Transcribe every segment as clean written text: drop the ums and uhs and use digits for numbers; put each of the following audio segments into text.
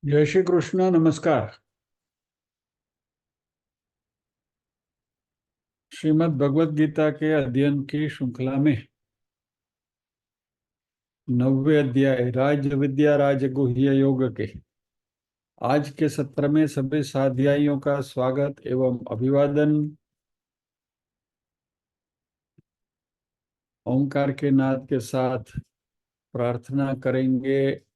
जय श्री कृष्ण। नमस्कार। श्रीमद् भगवत गीता के अध्ययन की श्रृंखला में 9वें अध्याय राज विद्या राजगुह्य योग के आज के सत्र में सभी साध्यायियों का स्वागत एवं अभिवादन। ओंकार के नाद के साथ प्रार्थना करेंगे।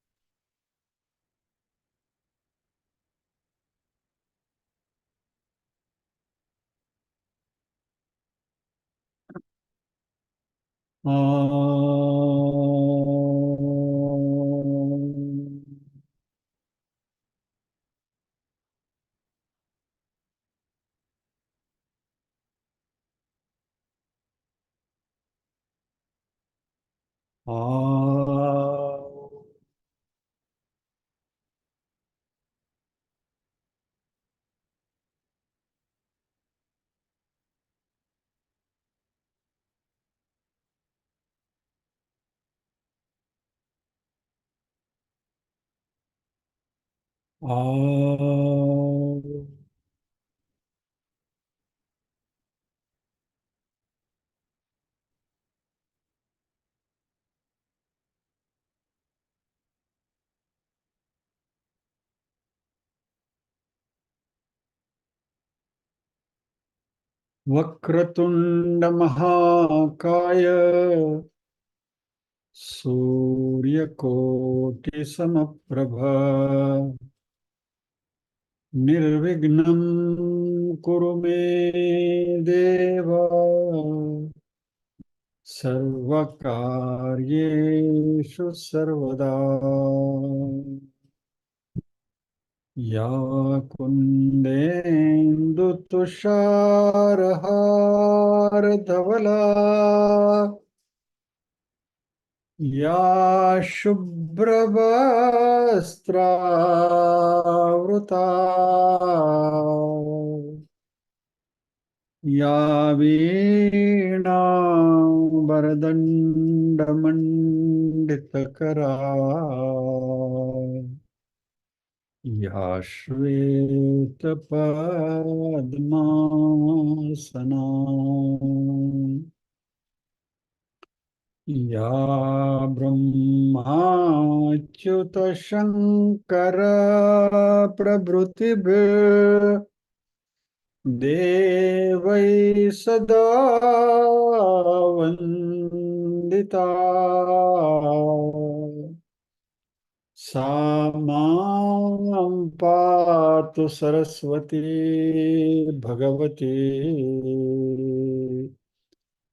वक्रतुंड महाकाय सूर्यकोटि समप्रभा निर्विघ्नं कुरु मे देव सर्वकार्येषु सर्वदा। या कुन्देन्दु तुषारहारधवला या शुभ्रवस्त्रावृता या वीणावरदण्डमण्डितकरा या श्वेतपद्मासना या ब्रह्माच्युतशङ्कर प्रभृतिभिर् देवैः सदा वन्दिता सा मां पातु सरस्वती भगवती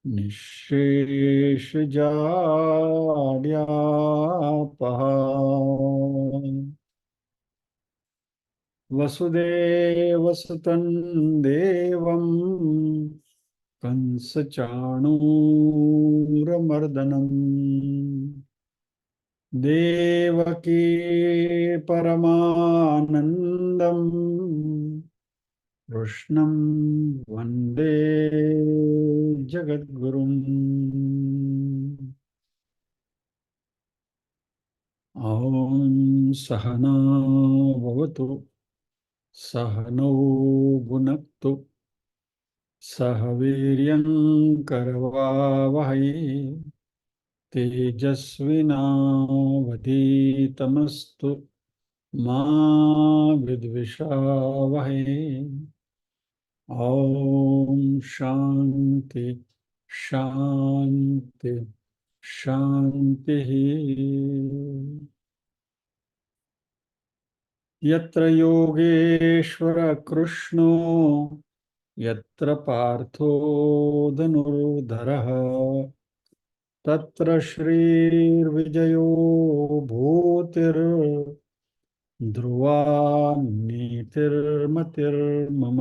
निःशेषजाड्यापहा। वसुदेवसुतं देवं कंसचाणूरमर्दनम् देवकी परमानन्दम् कृष्णं वन्दे जगद्गुरुम्। ॐ सहना भवतु सहनौ भुनक्तु सह वीर्यं करवावहै तेजस्विनावधीतमस्तु मा विद्विषावहै। ॐ शान्ति शान्ति शान्तिः। यत्र योगेश्वर कृष्णो यत्र पार्थो धनुर्धरः तत्र श्रीर्विजयो भूतिर्ध्रुवा नीतिर्मतिर्मम।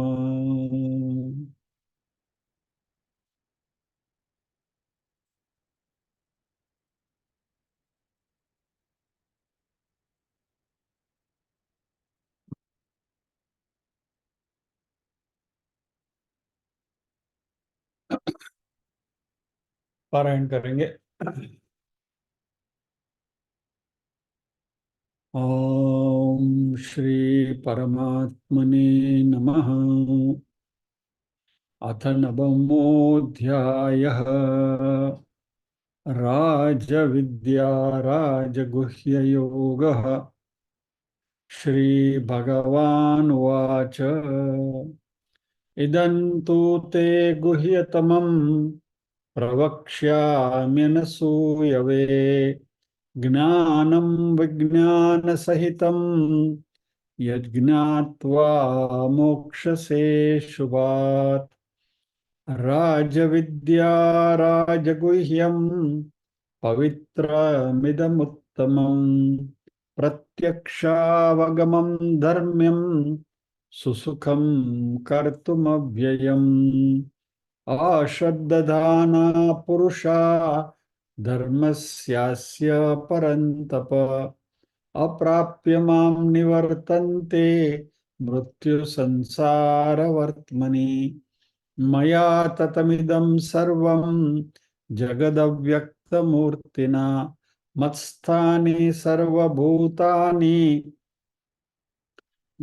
पारायण करेंगे। ॐ श्री परमात्मने नमः। अथ नवमोऽध्यायः। राजविद्या राजगुह्ययोगः। श्रीभगवानुवाच इदं तु ते गुह्यतमं प्रवक्ष्याम्यनसूयवे। ज्ञानं विज्ञानसहितं यज्ञात्वा मोक्षसे शुभात्। राजविद्या राजगुह्यं पवित्रमिदमुत्तमम्। प्रत्यक्षावगमं धर्म्यं सुसुखं कर्तुमव्ययम्। अश्रद्धधाना पुरुषा धर्मस्यास्य परन्तप। अप्राप्य मां निवर्तन्ते मृत्युसंसारवर्त्मनि। मया ततमिदं सर्वं जगदव्यक्तमूर्तिना मत्स्थानि सर्वभूतानि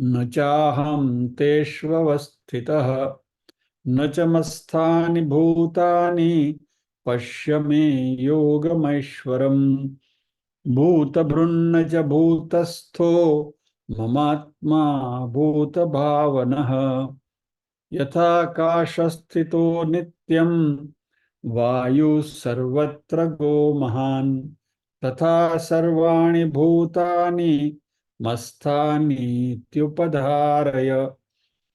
न चाहं तेष्वस्थितः। न च मत्स्थानि भूतानि पश्य मे योगमैश्वरम्। भूतभृन्न च भूतस्थो ममात्मा भूतभावनः। यथाकाशस्थितो नित्यं वायुः सर्वत्र गो महान्। तथा सर्वाणि भूतानि मत्स्थानीत्युपधारय।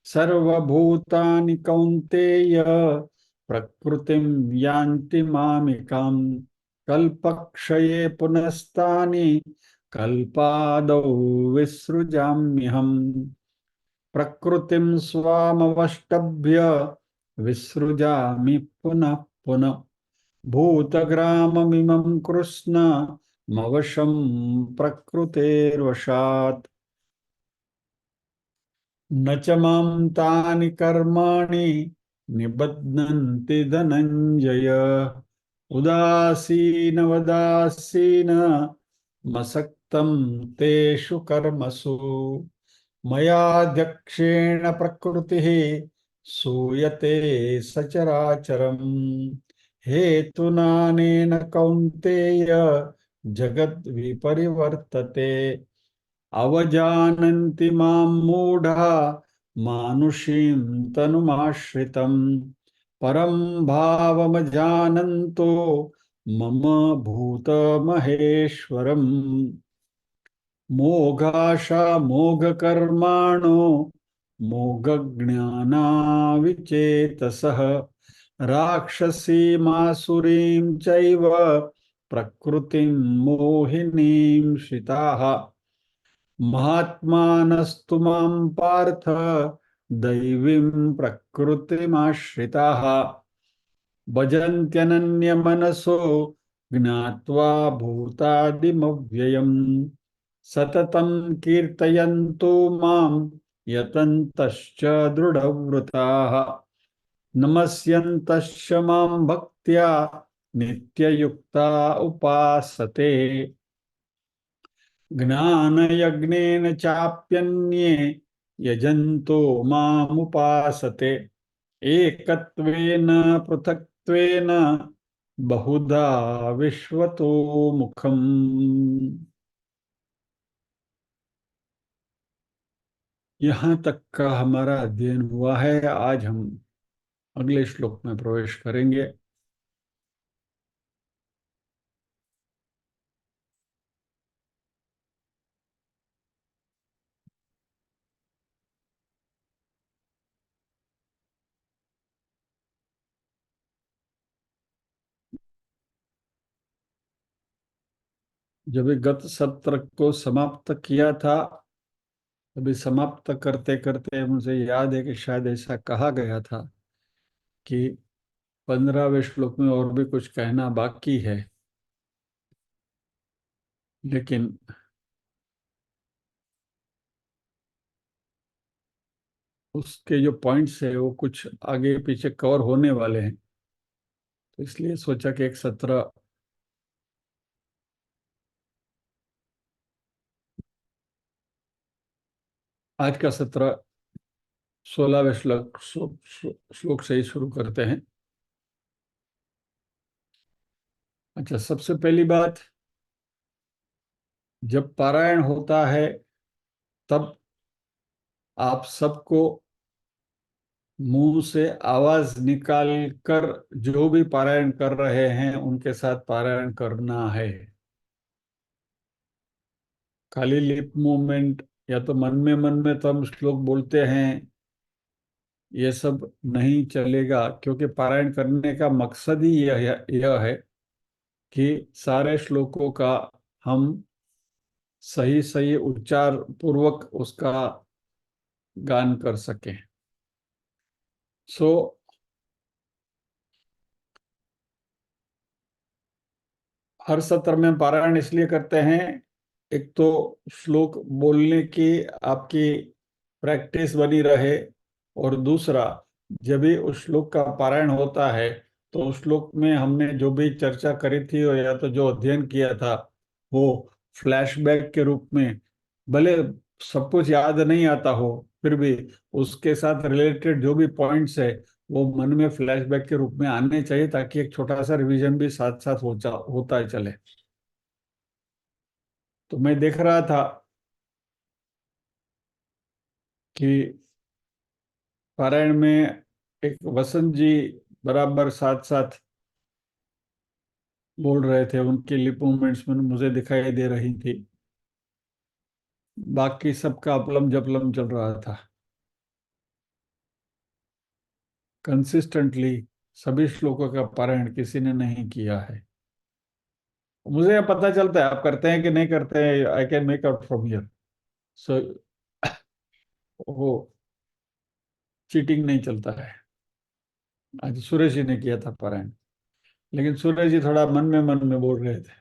सर्वभूतानि कौन्तेय प्रकृतिं यान्ति मामिकां। कल्पक्षये पुनस्तानि कल्पादौ विसृजाम्यहम्। प्रकृतिं स्वामवष्टभ्य विसृजामि पुनः पुनः। भूतग्राममिमं कृष्ण मवशं प्रकृतेर्वशात्। न च मां तानि कर्माणि निबध्नन्ति धनञ्जय। उदासीनवदासीन मसक्तं तेषु कर्मसु। मयाध्यक्षेण प्रकृतिः सूयते सचराचरम्। हेतुनानेन कौन्तेय जगद्विपरिवर्तते। अवजानन्ति मां मूढा मानुषीं तनुमाश्रितम्। परं भावमजानन्तो मम भूतमहेश्वरम्। मोघाशा मोघकर्माणो मोघज्ञानाविचेतसः। राक्षसीमासुरीं चैव प्रकृतिं मोहिनीं श्रिताः। महात्मानस्तु मां पार्थ दैवीं प्रकृतिमाश्रिताः। भजन्त्यनन्यमनसो ज्ञात्वा भूतादिमव्ययम्। सततं कीर्तयन्तो मां यतन्तश्च दृढव्रताः। नमस्यन्तश्च मां भक्त्या नित्ययुक्ता उपासते। ज्ञानयज्ञेन चाप्यन्ये यजन्तो मामुपासते। एकत्वेन पृथक्त्वेन बहुधा विश्वतो मुखम्। यहाँ तक का हमारा अध्ययन हुआ है। आज हम अगले श्लोक में प्रवेश करेंगे। जब गत सत्र को समाप्त किया था, अभी समाप्त करते करते मुझे याद है कि शायद ऐसा कहा गया था कि 15वें श्लोक में और भी कुछ कहना बाकी है, लेकिन उसके जो पॉइंट्स है वो कुछ आगे पीछे कवर होने वाले हैं, तो इसलिए सोचा कि एक सत्र आज का सत्र 16वें श्लोक से ही शुरू करते हैं। अच्छा, सबसे पहली बात, जब पारायण होता है तब आप सबको मुंह से आवाज निकाल कर जो भी पारायण कर रहे हैं उनके साथ पारायण करना है। खाली लिप मूवमेंट या तो मन में तो हम श्लोक बोलते हैं, ये सब नहीं चलेगा, क्योंकि पारायण करने का मकसद ही यह है कि सारे श्लोकों का हम सही सही उच्चार पूर्वक उसका गान कर सकें। सो हर सत्र में पारायण इसलिए करते हैं, एक तो श्लोक बोलने की आपकी प्रैक्टिस बनी रहे, और दूसरा, जब भी उस श्लोक का पारायण होता है तो उस श्लोक में हमने जो भी चर्चा करी थी और या तो जो अध्ययन किया था वो फ्लैशबैक के रूप में, भले सब कुछ याद नहीं आता हो फिर भी उसके साथ रिलेटेड जो भी पॉइंट्स है वो मन में फ्लैशबैक के रूप में आने चाहिए, ताकि एक छोटा सा रिवीजन भी साथ साथ होता चले। तो मैं देख रहा था कि पारायण में एक वसंत जी बराबर साथ साथ बोल रहे थे, उनकी लिप मूवमेंट्स में मुझे दिखाई दे रही थी। बाकी सबका अपलम जपलम चल रहा था। कंसिस्टेंटली सभी श्लोकों का पारायण किसी ने नहीं किया है। मुझे यह पता चलता है, आप करते हैं कि नहीं करते हैं, I can make out from here. So वो चीटिंग नहीं चलता है। आज सुरेश जी ने किया था पारायण, लेकिन सुरेश जी थोड़ा मन में बोल रहे थे।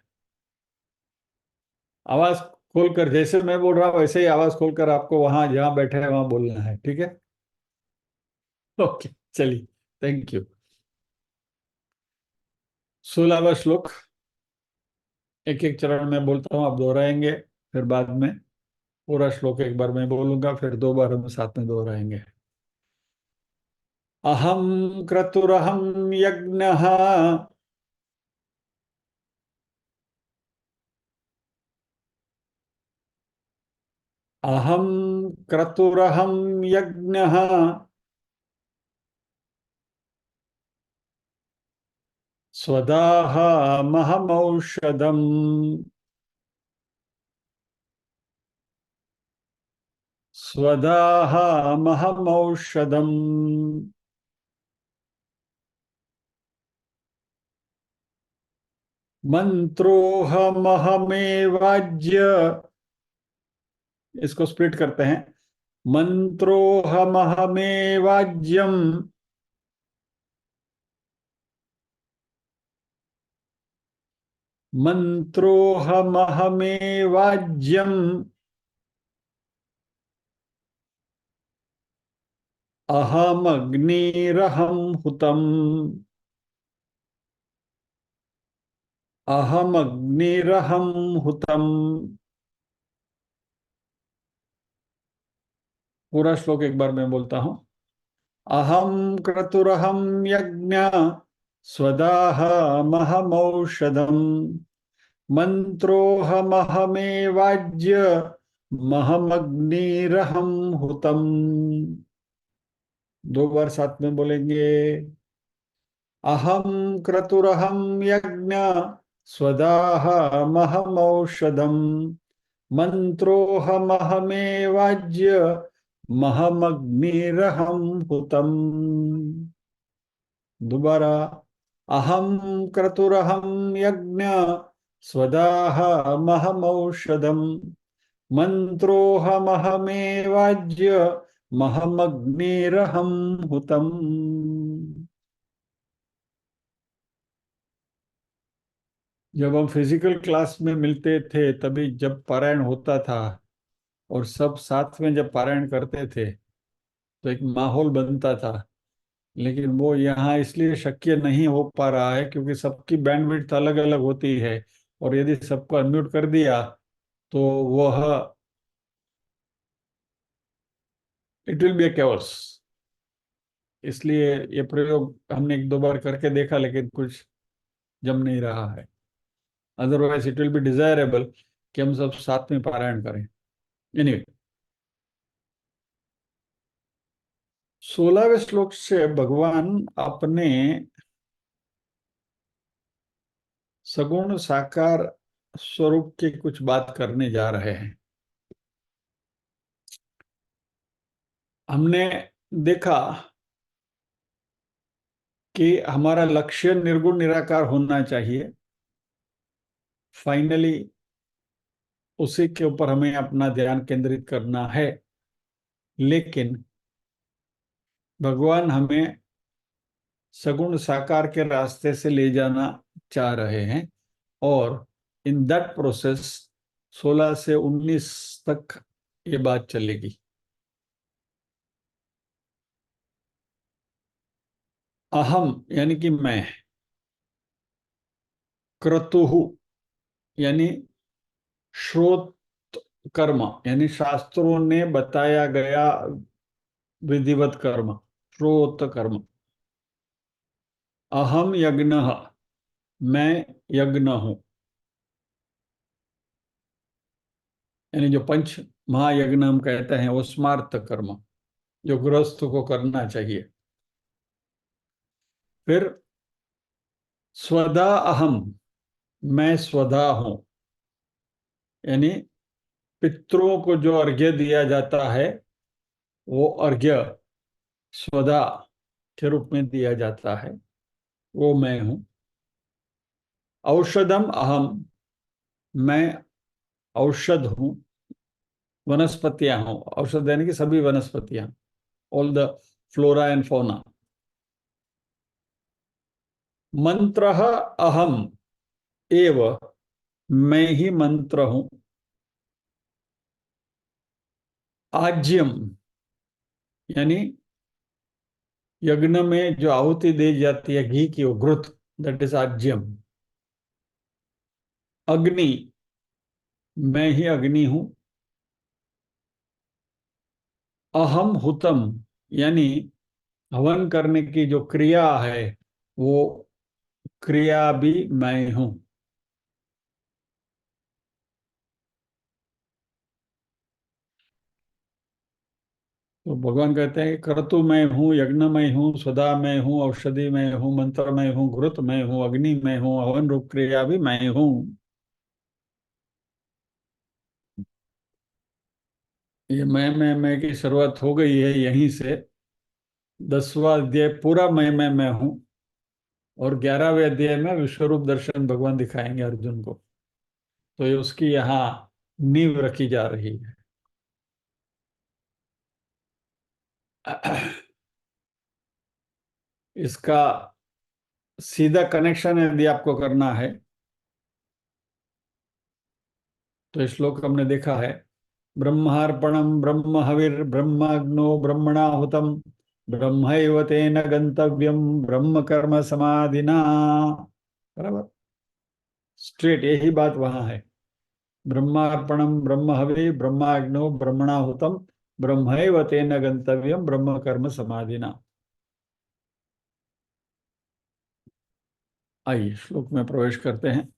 आवाज खोलकर, जैसे मैं बोल रहा हूँ वैसे ही आवाज खोलकर आपको वहां जहां बैठे हैं वहां बोलना है, ठीक है? ओके, चलिए, थैंक यू। 16वां श्लोक एक एक चरण में बोलता हूँ, आप दोहराएंगे, फिर बाद में पूरा श्लोक एक बार मैं बोलूंगा, फिर दो बार हम साथ में दोहराएंगे। अहम क्रतुरहम यज्ञः, अहम क्रतुरहम यज्ञः, स्वदाहमहमौषधम्, स्वदाहमहमौषधम्, मंत्रोहमहमेवाज्य। इसको स्प्लिट करते हैं। मंत्रोहमहमेवाज्यम, मंत्रोहमहमेवाज्यम, अहमग्निरहं हुतम्, अहमग्निरहं हुतम्। पूरा श्लोक एक बार मैं बोलता हूं। अहम क्रतुरहं यज्ञ, स्वदाहमहमौषधम्, मंत्रोहमहमेवाज्य, महमग्निरहं हुतम्। दो बार साथ में बोलेंगे। अहम क्रतुरहं यज्ञ, स्वदाहमहमौषधम्, मंत्रोहमहमेवाज्य, महमग्निरहं हुतम्। दोबारा। अहम क्रतुरहं यज्ञ, स्वदाहमहमौषधम्, मंत्रोहमहमेवाज्य, महमग्निरहं हुतम्। जब हम फिजिकल क्लास में मिलते थे तभी जब पारायण होता था और सब साथ में जब पारायण करते थे तो एक माहौल बनता था, लेकिन वो यहाँ इसलिए शक्य नहीं हो पा रहा है क्योंकि सबकी बैंडविड्थ अलग अलग होती है, और यदि सबको अनम्यूट कर दिया तो वह it will be A chaos। इसलिए ये प्रयोग हमने एक दो बार करके देखा, लेकिन कुछ जम नहीं रहा है। Otherwise it will be desirable कि हम सब साथ में पारायण करें। एनीवे, 16वें श्लोक से भगवान अपने सगुण साकार स्वरूप की कुछ बात करने जा रहे हैं। हमने देखा कि हमारा लक्ष्य निर्गुण निराकार होना चाहिए। फाइनली उसी के ऊपर हमें अपना ध्यान केंद्रित करना है। लेकिन भगवान हमें सगुण साकार के रास्ते से ले जाना चाह रहे हैं, और इन दैट प्रोसेस 16 से 19 तक ये बात चलेगी। अहम यानी कि मैं, क्रतुः यानी श्रोत कर्म, यानी शास्त्रों ने बताया गया विधिवत कर्म, श्रोत कर्म। अहम यज्ञः, मैं यज्ञ हूं, यानी जो पंच महायज्ञ हम कहते हैं वो स्मार्त कर्म जो गृहस्थ को करना चाहिए। फिर स्वधा अहम, मैं स्वधा हूं, यानी पितरों को जो अर्घ्य दिया जाता है वो अर्घ्य स्वधा के रूप में दिया जाता है, वो मैं हूं। औषधम अहम, मैं औषध हूं, वनस्पतियां हूं। औषध यानी कि सभी वनस्पतियां, all the flora and fauna. मंत्र अहम एव, मैं ही मंत्र हूं। आज्यम यानी यज्ञ में जो आहुति दी जाती है घी की, वो घृत, दैट इज आज्यम। अग्नि, मैं ही अग्नि हूं। अहम हुतम यानी हवन करने की जो क्रिया है वो क्रिया भी मैं हूं। तो भगवान कहते हैं क्रतु मैं हूँ, यज्ञ मैं हूँ, सदा मैं हूँ, औषधि मैं हूँ, मंत्र मैं हूँ, घृत मैं हूँ, अग्नि मैं हूँ, हवन रूप क्रिया भी मैं हूँ। ये मैं की शुरुआत हो गई है यहीं से। 10वां अध्याय पूरा मैं हूँ, और 11वें अध्याय में विश्वरूप दर्शन भगवान दिखाएंगे अर्जुन को। तो ये उसकी यहाँ नींव रखी जा रही है। इसका सीधा कनेक्शन यदि आपको करना है तो श्लोक हमने देखा है, ब्रह्मार्पणम ब्रह्म हविर ब्रह्माग्नो ब्रह्मणाहुतम ब्रह्मैव तेन गंतव्यम ब्रह्म कर्म समाधिना। बराबर, स्ट्रेट यही बात वहां है। ब्रह्मार्पणम ब्रह्म हवि ब्रह्माग्नो ब्रह्मणाहुतम ब्रह्मैव तेन गंतव्यम ब्रह्म कर्म समाधिना। आइए श्लोक में प्रवेश करते हैं।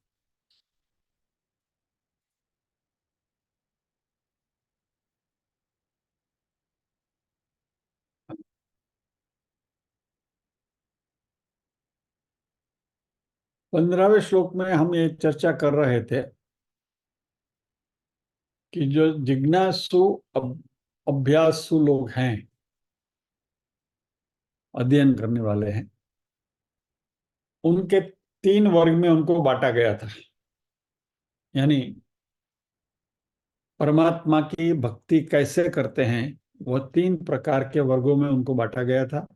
15वें श्लोक में हम ये चर्चा कर रहे थे कि जो जिज्ञासु अभ्यासु लोग हैं, अध्ययन करने वाले हैं, उनके 3 वर्ग में उनको बांटा गया था। यानी परमात्मा की भक्ति कैसे करते हैं, वह 3 प्रकार के वर्गों में उनको बांटा गया था।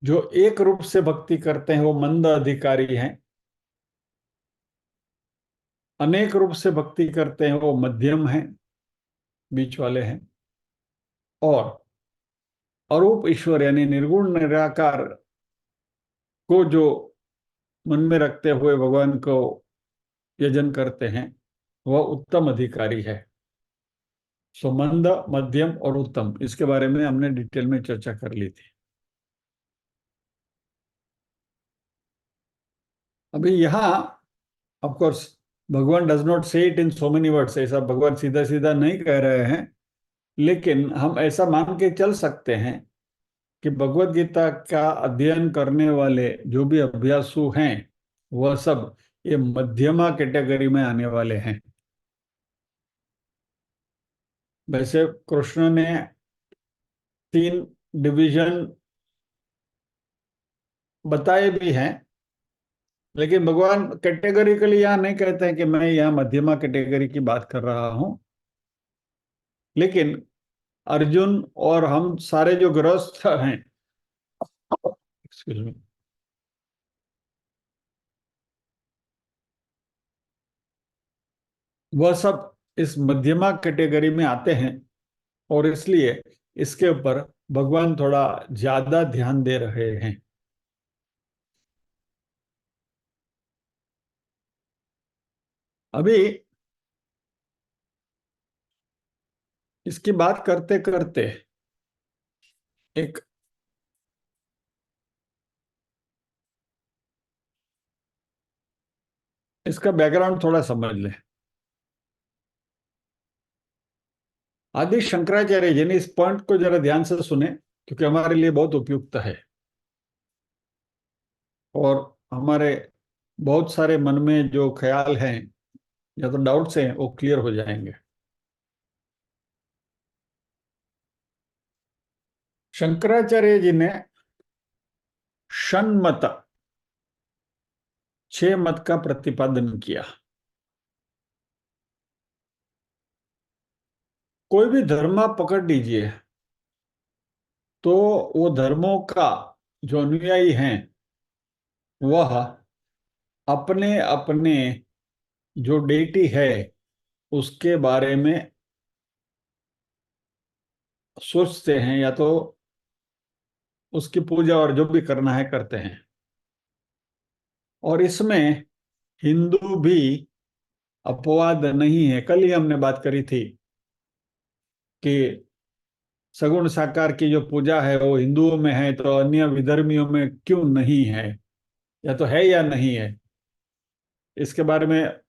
जो एक रूप से भक्ति करते हैं वो मंद अधिकारी हैं। अनेक रूप से भक्ति करते हैं वो मध्यम हैं, बीच वाले हैं। और अरूप ईश्वर यानी निर्गुण निराकार को जो मन में रखते हुए भगवान को यजन करते हैं वह उत्तम अधिकारी है। सो मंद, मध्यम और उत्तम, इसके बारे में हमने डिटेल में चर्चा कर ली थी। अभी यहाँ ऑफ कोर्स भगवान डज नॉट से it in so many words, ऐसा भगवान सीधा सीधा नहीं कह रहे हैं, लेकिन हम ऐसा मान के चल सकते हैं कि भगवत गीता का अध्ययन करने वाले जो भी अभ्यासु हैं वह सब ये मध्यमा कैटेगरी में आने वाले हैं। वैसे कृष्ण ने 3 डिवीजन बताए भी हैं, लेकिन भगवान कैटेगरिकली यहाँ नहीं कहते हैं कि मैं यहाँ मध्यमा कैटेगरी की बात कर रहा हूँ। लेकिन अर्जुन और हम सारे जो गृहस्थ हैं, एक्सक्यूज मी, वह सब इस मध्यमा कैटेगरी में आते हैं, और इसलिए इसके ऊपर भगवान थोड़ा ज्यादा ध्यान दे रहे हैं। अभी इसकी बात करते करते एक इसका बैकग्राउंड थोड़ा समझ लें। आदि शंकराचार्य जी ने इस पॉइंट को जरा ध्यान से सुने, क्योंकि हमारे लिए बहुत उपयुक्त है, और हमारे बहुत सारे मन में जो ख्याल हैं या तो डाउट्स हैं वो क्लियर हो जाएंगे। शंकराचार्य जी ने षण्मत, 6 मत का प्रतिपादन किया। कोई भी धर्म आप पकड़ लीजिए, तो वो धर्मों का जो अनुयायी हैं वह अपने अपने जो डेटी है उसके बारे में सोचते हैं, या तो उसकी पूजा और जो भी करना है करते हैं। और इसमें हिंदू भी अपवाद नहीं है। कल ही हमने बात करी थी कि सगुण साकार की जो पूजा है वो हिंदुओं में है, तो अन्य विधर्मियों में क्यों नहीं है, या तो है या नहीं है। इसके बारे में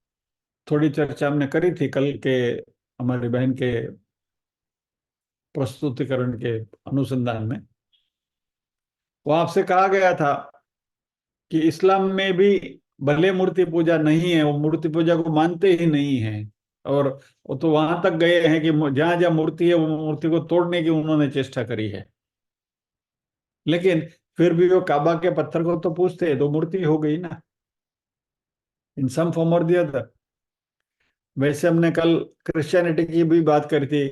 थोड़ी चर्चा हमने करी थी कल के हमारी बहन के प्रस्तुतिकरण के अनुसंधान में। वहां आपसे कहा गया था कि इस्लाम में भी भले मूर्ति पूजा नहीं है, वो मूर्ति पूजा को मानते ही नहीं है, और वो तो वहां तक गए हैं कि जहां जहां मूर्ति है वो मूर्ति को तोड़ने की उन्होंने चेष्टा करी है। लेकिन फिर भी वो काबा के पत्थर को तो पूजते हैं, तो मूर्ति हो गई ना, इन सम फॉर्म और दी अदर। वैसे हमने कल क्रिश्चियनिटी की भी बात करी थी,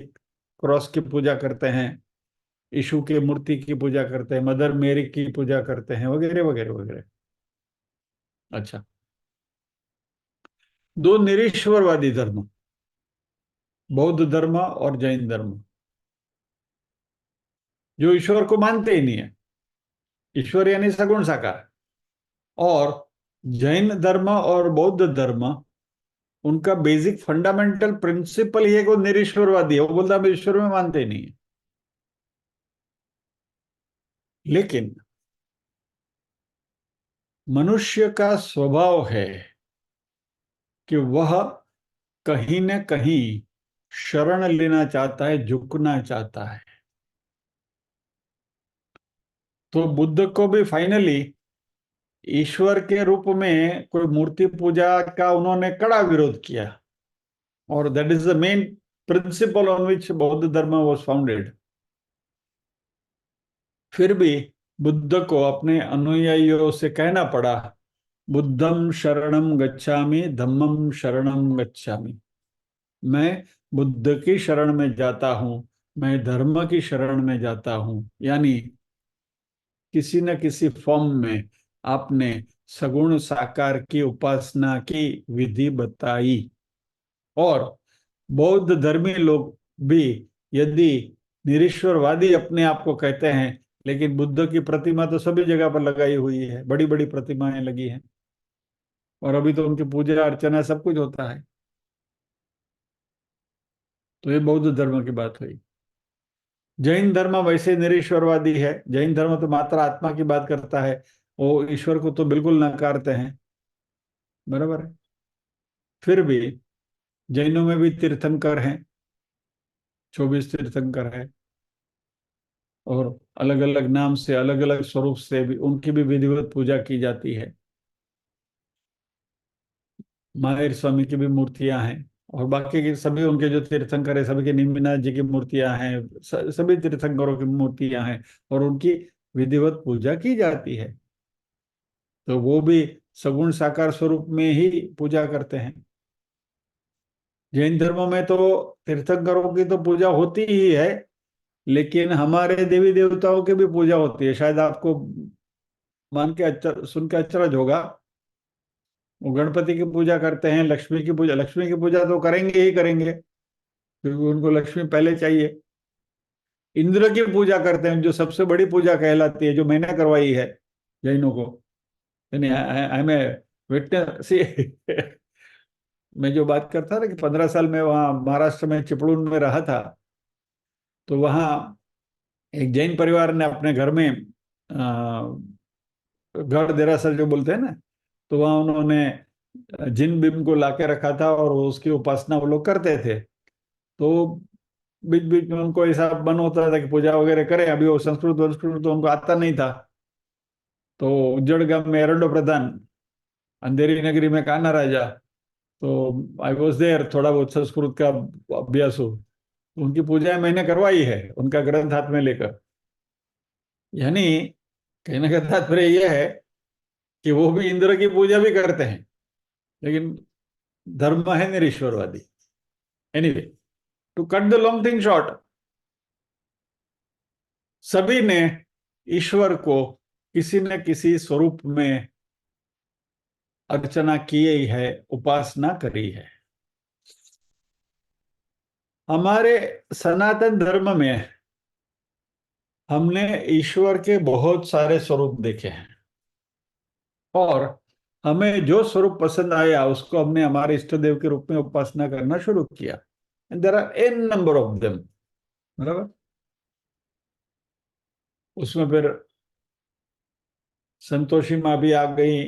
क्रॉस की पूजा करते हैं, यीशु की मूर्ति की पूजा करते हैं, मदर मेरी की पूजा करते हैं, वगैरह वगैरह वगैरह। अच्छा, 2 निरीश्वरवादी धर्म, बौद्ध धर्म और जैन धर्म, जो ईश्वर को मानते ही नहीं है, ईश्वर यानी सगुण साकार। और जैन धर्म और बौद्ध धर्म, उनका बेसिक फंडामेंटल प्रिंसिपल ही है कि वो निरीश्वरवादी है, वो बोलता है ईश्वर में मानते ही नहीं है। लेकिन मनुष्य का स्वभाव है कि वह कहीं न कहीं शरण लेना चाहता है, झुकना चाहता है। तो बुद्ध को भी फाइनली ईश्वर के रूप में कोई मूर्ति पूजा का उन्होंने कड़ा विरोध किया, और that is the main principal on which बौद्ध धर्म वाज फाउंडेड। फिर भी बुद्ध को अपने अनुयायियों से कहना पड़ा, बुद्धम शरणम गच्छामि, धम्मम शरणम गच्छामि। मैं बुद्ध की शरण में जाता हूं, मैं धर्म की शरण में जाता हूं। यानी किसी न किसी फॉर्म में आपने सगुण साकार की उपासना की विधि बताई। और बौद्ध धर्मी लोग भी यदि निरीश्वरवादी अपने आप को कहते हैं, लेकिन बुद्ध की प्रतिमा तो सभी जगह पर लगाई हुई है, बड़ी बड़ी प्रतिमाएं लगी हैं, और अभी तो उनकी पूजा अर्चना सब कुछ होता है। तो ये बौद्ध धर्म की बात हुई। जैन धर्म वैसे निरीश्वरवादी है। जैन धर्म तो मात्र आत्मा की बात करता है, वो ईश्वर को तो बिल्कुल नकारते हैं। बराबर है। फिर भी जैनों में भी तीर्थंकर हैं, 24 तीर्थंकर है। और अलग अलग नाम से, अलग अलग स्वरूप से भी उनकी भी विधिवत पूजा की जाती है। महावीर स्वामी की भी मूर्तियां हैं, और बाकी के सभी उनके जो तीर्थंकर है सभी के, निमिनाथ जी की मूर्तियां हैं, सभी तीर्थंकरों की मूर्तियां हैं, और उनकी विधिवत पूजा की जाती है। तो वो भी सगुण साकार स्वरूप में ही पूजा करते हैं। जैन धर्म में तो तीर्थंकरों की तो पूजा होती ही है, लेकिन हमारे देवी देवताओं की भी पूजा होती है। शायद आपको मान के सुन के अचरज होगा। वो गणपति की पूजा करते हैं, लक्ष्मी की पूजा, लक्ष्मी की पूजा तो करेंगे ही करेंगे, क्योंकि उनको लक्ष्मी पहले चाहिए। इंद्र की पूजा करते हैं, जो सबसे बड़ी पूजा कहलाती है, जो मैंने करवाई है जैनों को। यानी आई एम ए विटनेस सी। मैं जो बात करता था कि 15 साल में वहाँ महाराष्ट्र में चिपळूण में रहा था, तो वहाँ एक जैन परिवार ने अपने घर में घर देरासर जो बोलते हैं ना, तो वहाँ उन्होंने जिन बिम को लाके रखा था, और उसकी उपासना वो लोग करते थे। तो बीच बीच में उनको ऐसा मन होता था कि पूजा वगैरह करें। अभी वो संस्कृत वंस्कृत तो उनको आता नहीं था। तो उज्जड़ गांव में एरंडो प्रधान, अंधेरी नगरी में कान्हा राजा। तो आई वॉज देयर, थोड़ा बहुत संस्कृत का अभ्यास हो। उनकी पूजाएं मैंने करवाई है, उनका ग्रंथ हाथ में लेकर। यानी कहने का तात्पर्य यह है कि वो भी इंद्र की पूजा भी करते हैं, लेकिन धर्म है निरीश्वरवादी। Anyway, to cut the long thing short, सभी ने ईश्वर को किसी न किसी स्वरूप में अर्चना की ही है, उपासना करी है। हमारे सनातन धर्म में हमने ईश्वर के बहुत सारे स्वरूप देखे हैं, और हमें जो स्वरूप पसंद आया उसको हमने हमारे इष्ट देव के रूप में उपासना करना शुरू किया। And there are an number of them. बराबर। उसमें फिर संतोषी माँ भी आ गई,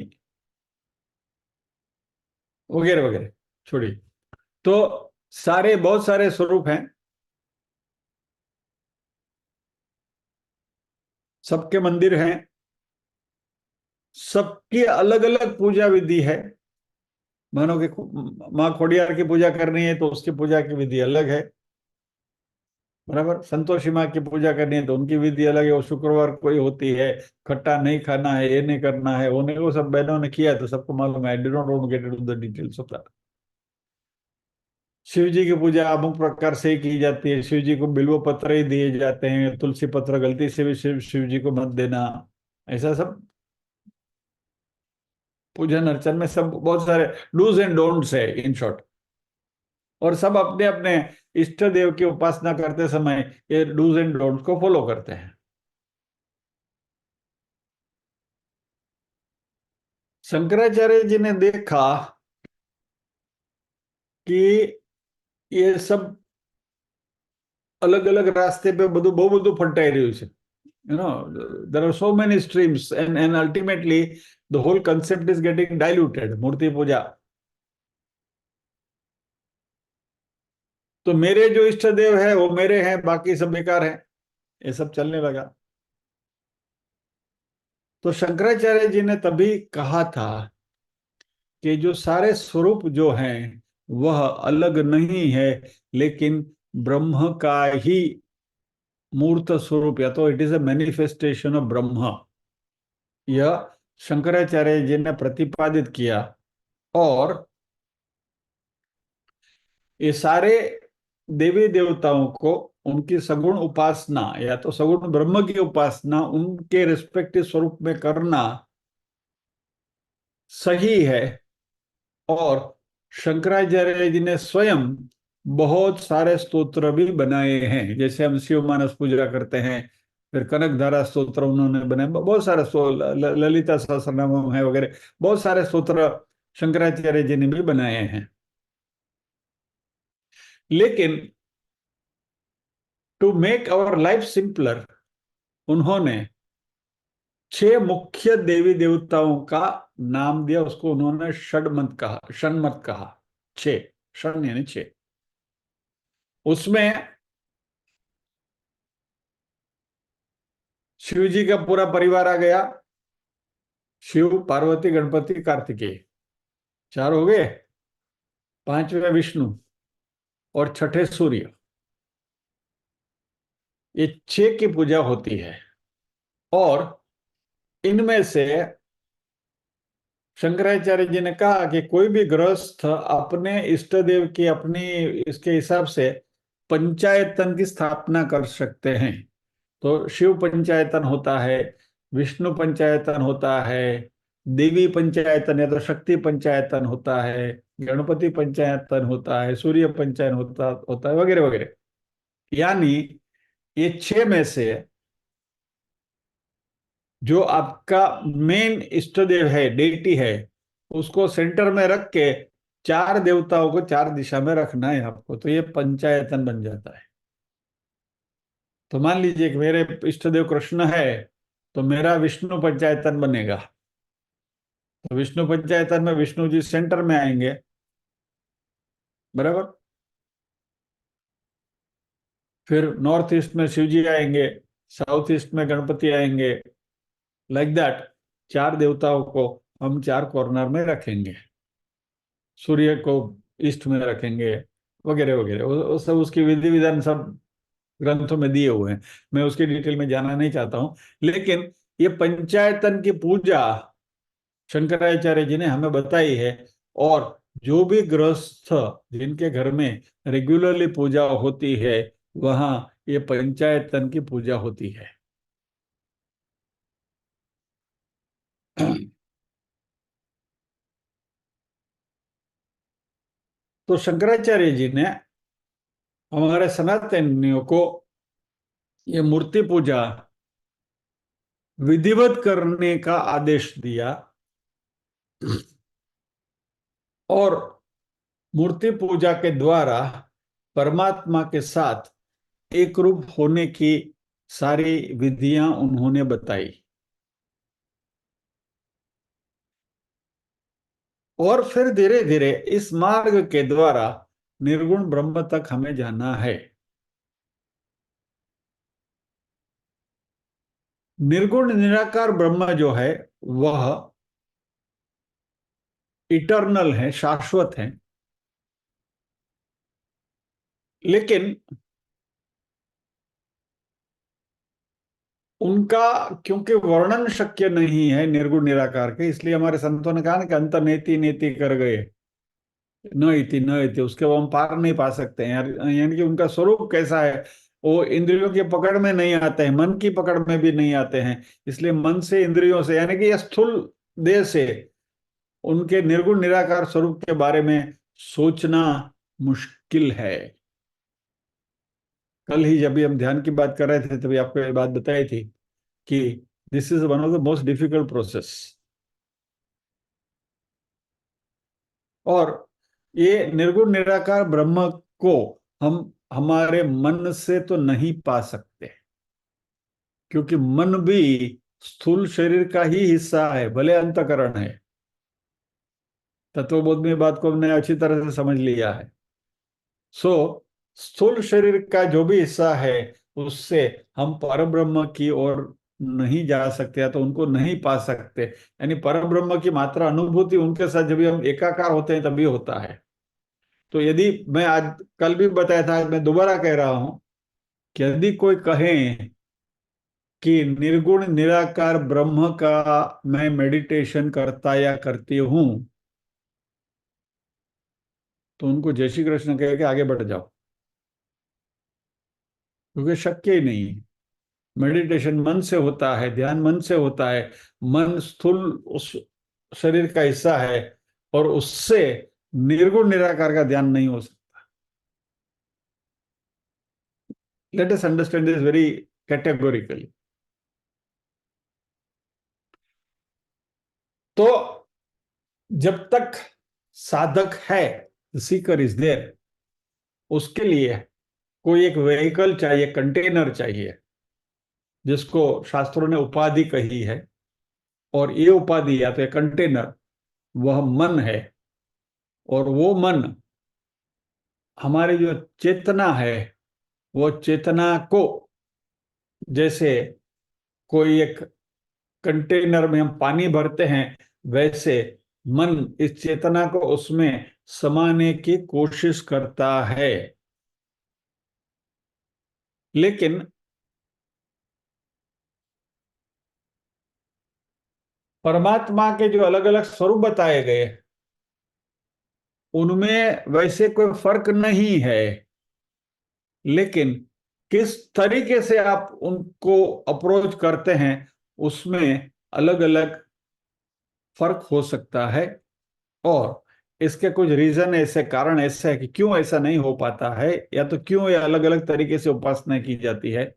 वगैरह वगैरह, छोड़िए। तो सारे बहुत सारे स्वरूप हैं, सबके मंदिर हैं, सबकी अलग अलग पूजा विधि है। मानो कि माँ खोडियार की पूजा करनी है तो उसकी पूजा की विधि अलग है। बराबर। संतोषी माँ की पूजा करनी है तो उनकी विधि अलग है, वो शुक्रवार कोई होती है, खट्टा नहीं खाना है, ये नहीं करना है, वो नहीं, वो सब बहनों ने किया है, तो सबको मालूम है। I do not want to get into the details of that. Shiv ji की पूजा अमुक प्रकार से ही की जाती है। शिव जी को बिल्व पत्र ही दिए जाते हैं, तुलसी पत्र गलती से भी शिव जी को मत देना। ऐसा सब पूजन अर्चन में सब बहुत सारे डूज एंड डोंट्स है, इन शॉर्ट। और सब अपने अपने इष्ट देव की उपासना करते समय ये डूज एंड डोंट्स को फॉलो करते हैं। शंकराचार्य जी ने देखा कि ये सब अलग अलग रास्ते पे બધું બહુ બધું ફંટાઈ રહ્યું છે. There are so many streams, and ultimately the whole concept is getting diluted. मूर्ति पूजा, तो मेरे जो इष्ट देव है वो मेरे हैं, बाकी सब बेकार हैं, ये सब चलने लगा। तो शंकराचार्य जी ने तभी कहा था कि जो सारे स्वरूप जो हैं वह अलग नहीं है, लेकिन ब्रह्म का ही मूर्त स्वरूप, या तो it is a manifestation of ब्रह्म। यह शंकराचार्य जी ने प्रतिपादित किया। और ये सारे देवी देवताओं को उनकी सगुण उपासना, या तो सगुण ब्रह्म की उपासना उनके रिस्पेक्टिव स्वरूप में करना सही है। और शंकराचार्य जी ने स्वयं बहुत सारे स्तोत्र भी बनाए हैं, जैसे हम शिव मानस पूजा करते हैं, फिर कनक धारा स्तोत्र उन्होंने बनाए, बहुत सारे ललिता सहस्रनाम है वगैरह, बहुत सारे स्तोत्र शंकराचार्य जी ने भी बनाए हैं। लेकिन to make our life simpler, उन्होंने 6 मुख्य देवी देवताओं का नाम दिया। उसको उन्होंने षडमत कहा, षणमत कहा। 6, षण यानी 6। उसमें शिव जी का पूरा परिवार आ गया। शिव, पार्वती, गणपति, कार्तिकेय, 4 हो गए। 5वें विष्णु और छठे सूर्य। ये 6 की पूजा होती है। और इनमें से शंकराचार्य जी ने कहा कि कोई भी गृहस्थ अपने इष्ट देव की अपनी इसके हिसाब से पंचायतन की स्थापना कर सकते हैं। तो शिव पंचायतन होता है, विष्णु पंचायतन होता है, देवी पंचायतन या तो शक्ति पंचायतन होता है, गणपति पंचायतन होता है, सूर्य पंचायतन होता है, वगैरह वगैरह। यानी ये 6 में से जो आपका मेन इष्ट देव है, डेटी है, उसको सेंटर में रख के 4 देवताओं को 4 दिशा में रखना है आपको, तो ये पंचायतन बन जाता है। तो मान लीजिए कि मेरे इष्ट देव कृष्ण है, तो मेरा विष्णु पंचायतन बनेगा। तो विष्णु पंचायतन में विष्णु जी सेंटर में आएंगे, बराबर। फिर नॉर्थ ईस्ट में शिव जी आएंगे, साउथ ईस्ट में गणपति आएंगे, लाइक दैट। 4 देवताओं को हम 4 कॉर्नर में रखेंगे, सूर्य को ईस्ट में रखेंगे, वगैरह वगैरह। वो सब उसकी विधि विधान सब ग्रंथों में दिए हुए हैं। मैं उसकी डिटेल में जाना नहीं चाहता हूं। लेकिन ये पंचायतन की पूजा शंकराचार्य जी ने हमें बताई है। और जो भी गृहस्थ जिनके घर में रेगुलरली पूजा होती है, वहां ये पंचायतन की पूजा होती है। तो शंकराचार्य जी ने हमारे सनातनियों को ये मूर्ति पूजा विधिवत करने का आदेश दिया। और मूर्ति पूजा के द्वारा परमात्मा के साथ एक रूप होने की सारी विधियां उन्होंने बताई। और फिर धीरे धीरे इस मार्ग के द्वारा निर्गुण ब्रह्म तक हमें जाना है। निर्गुण निराकार ब्रह्म जो है, वह इटर्नल है, शाश्वत है। लेकिन उनका क्योंकि वर्णन शक्य नहीं है निर्गुण निराकार के, इसलिए हमारे संतों ने कहा ना कि अंत नेति नेति कर गए, न इति न इति, उसके वो हम पार नहीं पा सकते हैं यार। यानी कि उनका स्वरूप कैसा है, वो इंद्रियों की पकड़ में नहीं आते हैं, मन की पकड़ में भी नहीं आते हैं। इसलिए मन से, इंद्रियों से, यानी कि स्थूल देह से उनके निर्गुण निराकार स्वरूप के बारे में सोचना मुश्किल है। कल ही जब भी हम ध्यान की बात कर रहे थे, तभी आपको ये बात बताई थी कि this is one of the most difficult process. और ये निर्गुण निराकार ब्रह्म को हम हमारे मन से तो नहीं पा सकते, क्योंकि मन भी स्थूल शरीर का ही हिस्सा है, भले अंतकरण है। तत्वबोध में बात को हमने अच्छी तरह से समझ लिया है। सो स्थूल शरीर का जो भी हिस्सा है, उससे हम परब्रह्म की ओर नहीं जा सकते, या तो उनको नहीं पा सकते। यानी परब्रह्म की मात्रा अनुभूति उनके साथ जब भी हम एकाकार होते हैं तभी होता है। तो यदि मैं आज, कल भी बताया था, आज मैं दोबारा कह रहा हूं कि यदि कोई कहे कि निर्गुण निराकार ब्रह्म का मैं मेडिटेशन करता या करती हूं, तो उनको जय श्री कृष्ण कह के आगे बढ़ जाओ, क्योंकि शक्य ही नहीं है। मेडिटेशन मन से होता है, ध्यान मन से होता है। मन स्थूल उस शरीर का हिस्सा है, और उससे निर्गुण निराकार का ध्यान नहीं हो सकता। Let us understand this very categorically. तो जब तक साधक है, सीकर इज देयर, उसके लिए कोई एक व्हीकल चाहिए, कंटेनर चाहिए, जिसको शास्त्रों ने उपाधि कही है। और ये उपाधि या तो ये कंटेनर वह मन है। और वो मन हमारी जो चेतना है, वो चेतना को, जैसे कोई एक कंटेनर में हम पानी भरते हैं, वैसे मन इस चेतना को उसमें समाने की कोशिश करता है। लेकिन परमात्मा के जो अलग अलग स्वरूप बताए गए, उनमें वैसे कोई फर्क नहीं है। लेकिन किस तरीके से आप उनको अप्रोच करते हैं, उसमें अलग अलग फर्क हो सकता है। और इसके कुछ रीजन, ऐसे कारण ऐसे है कि क्यों ऐसा नहीं हो पाता है, या तो क्यों ये अलग अलग तरीके से उपासना की जाती है।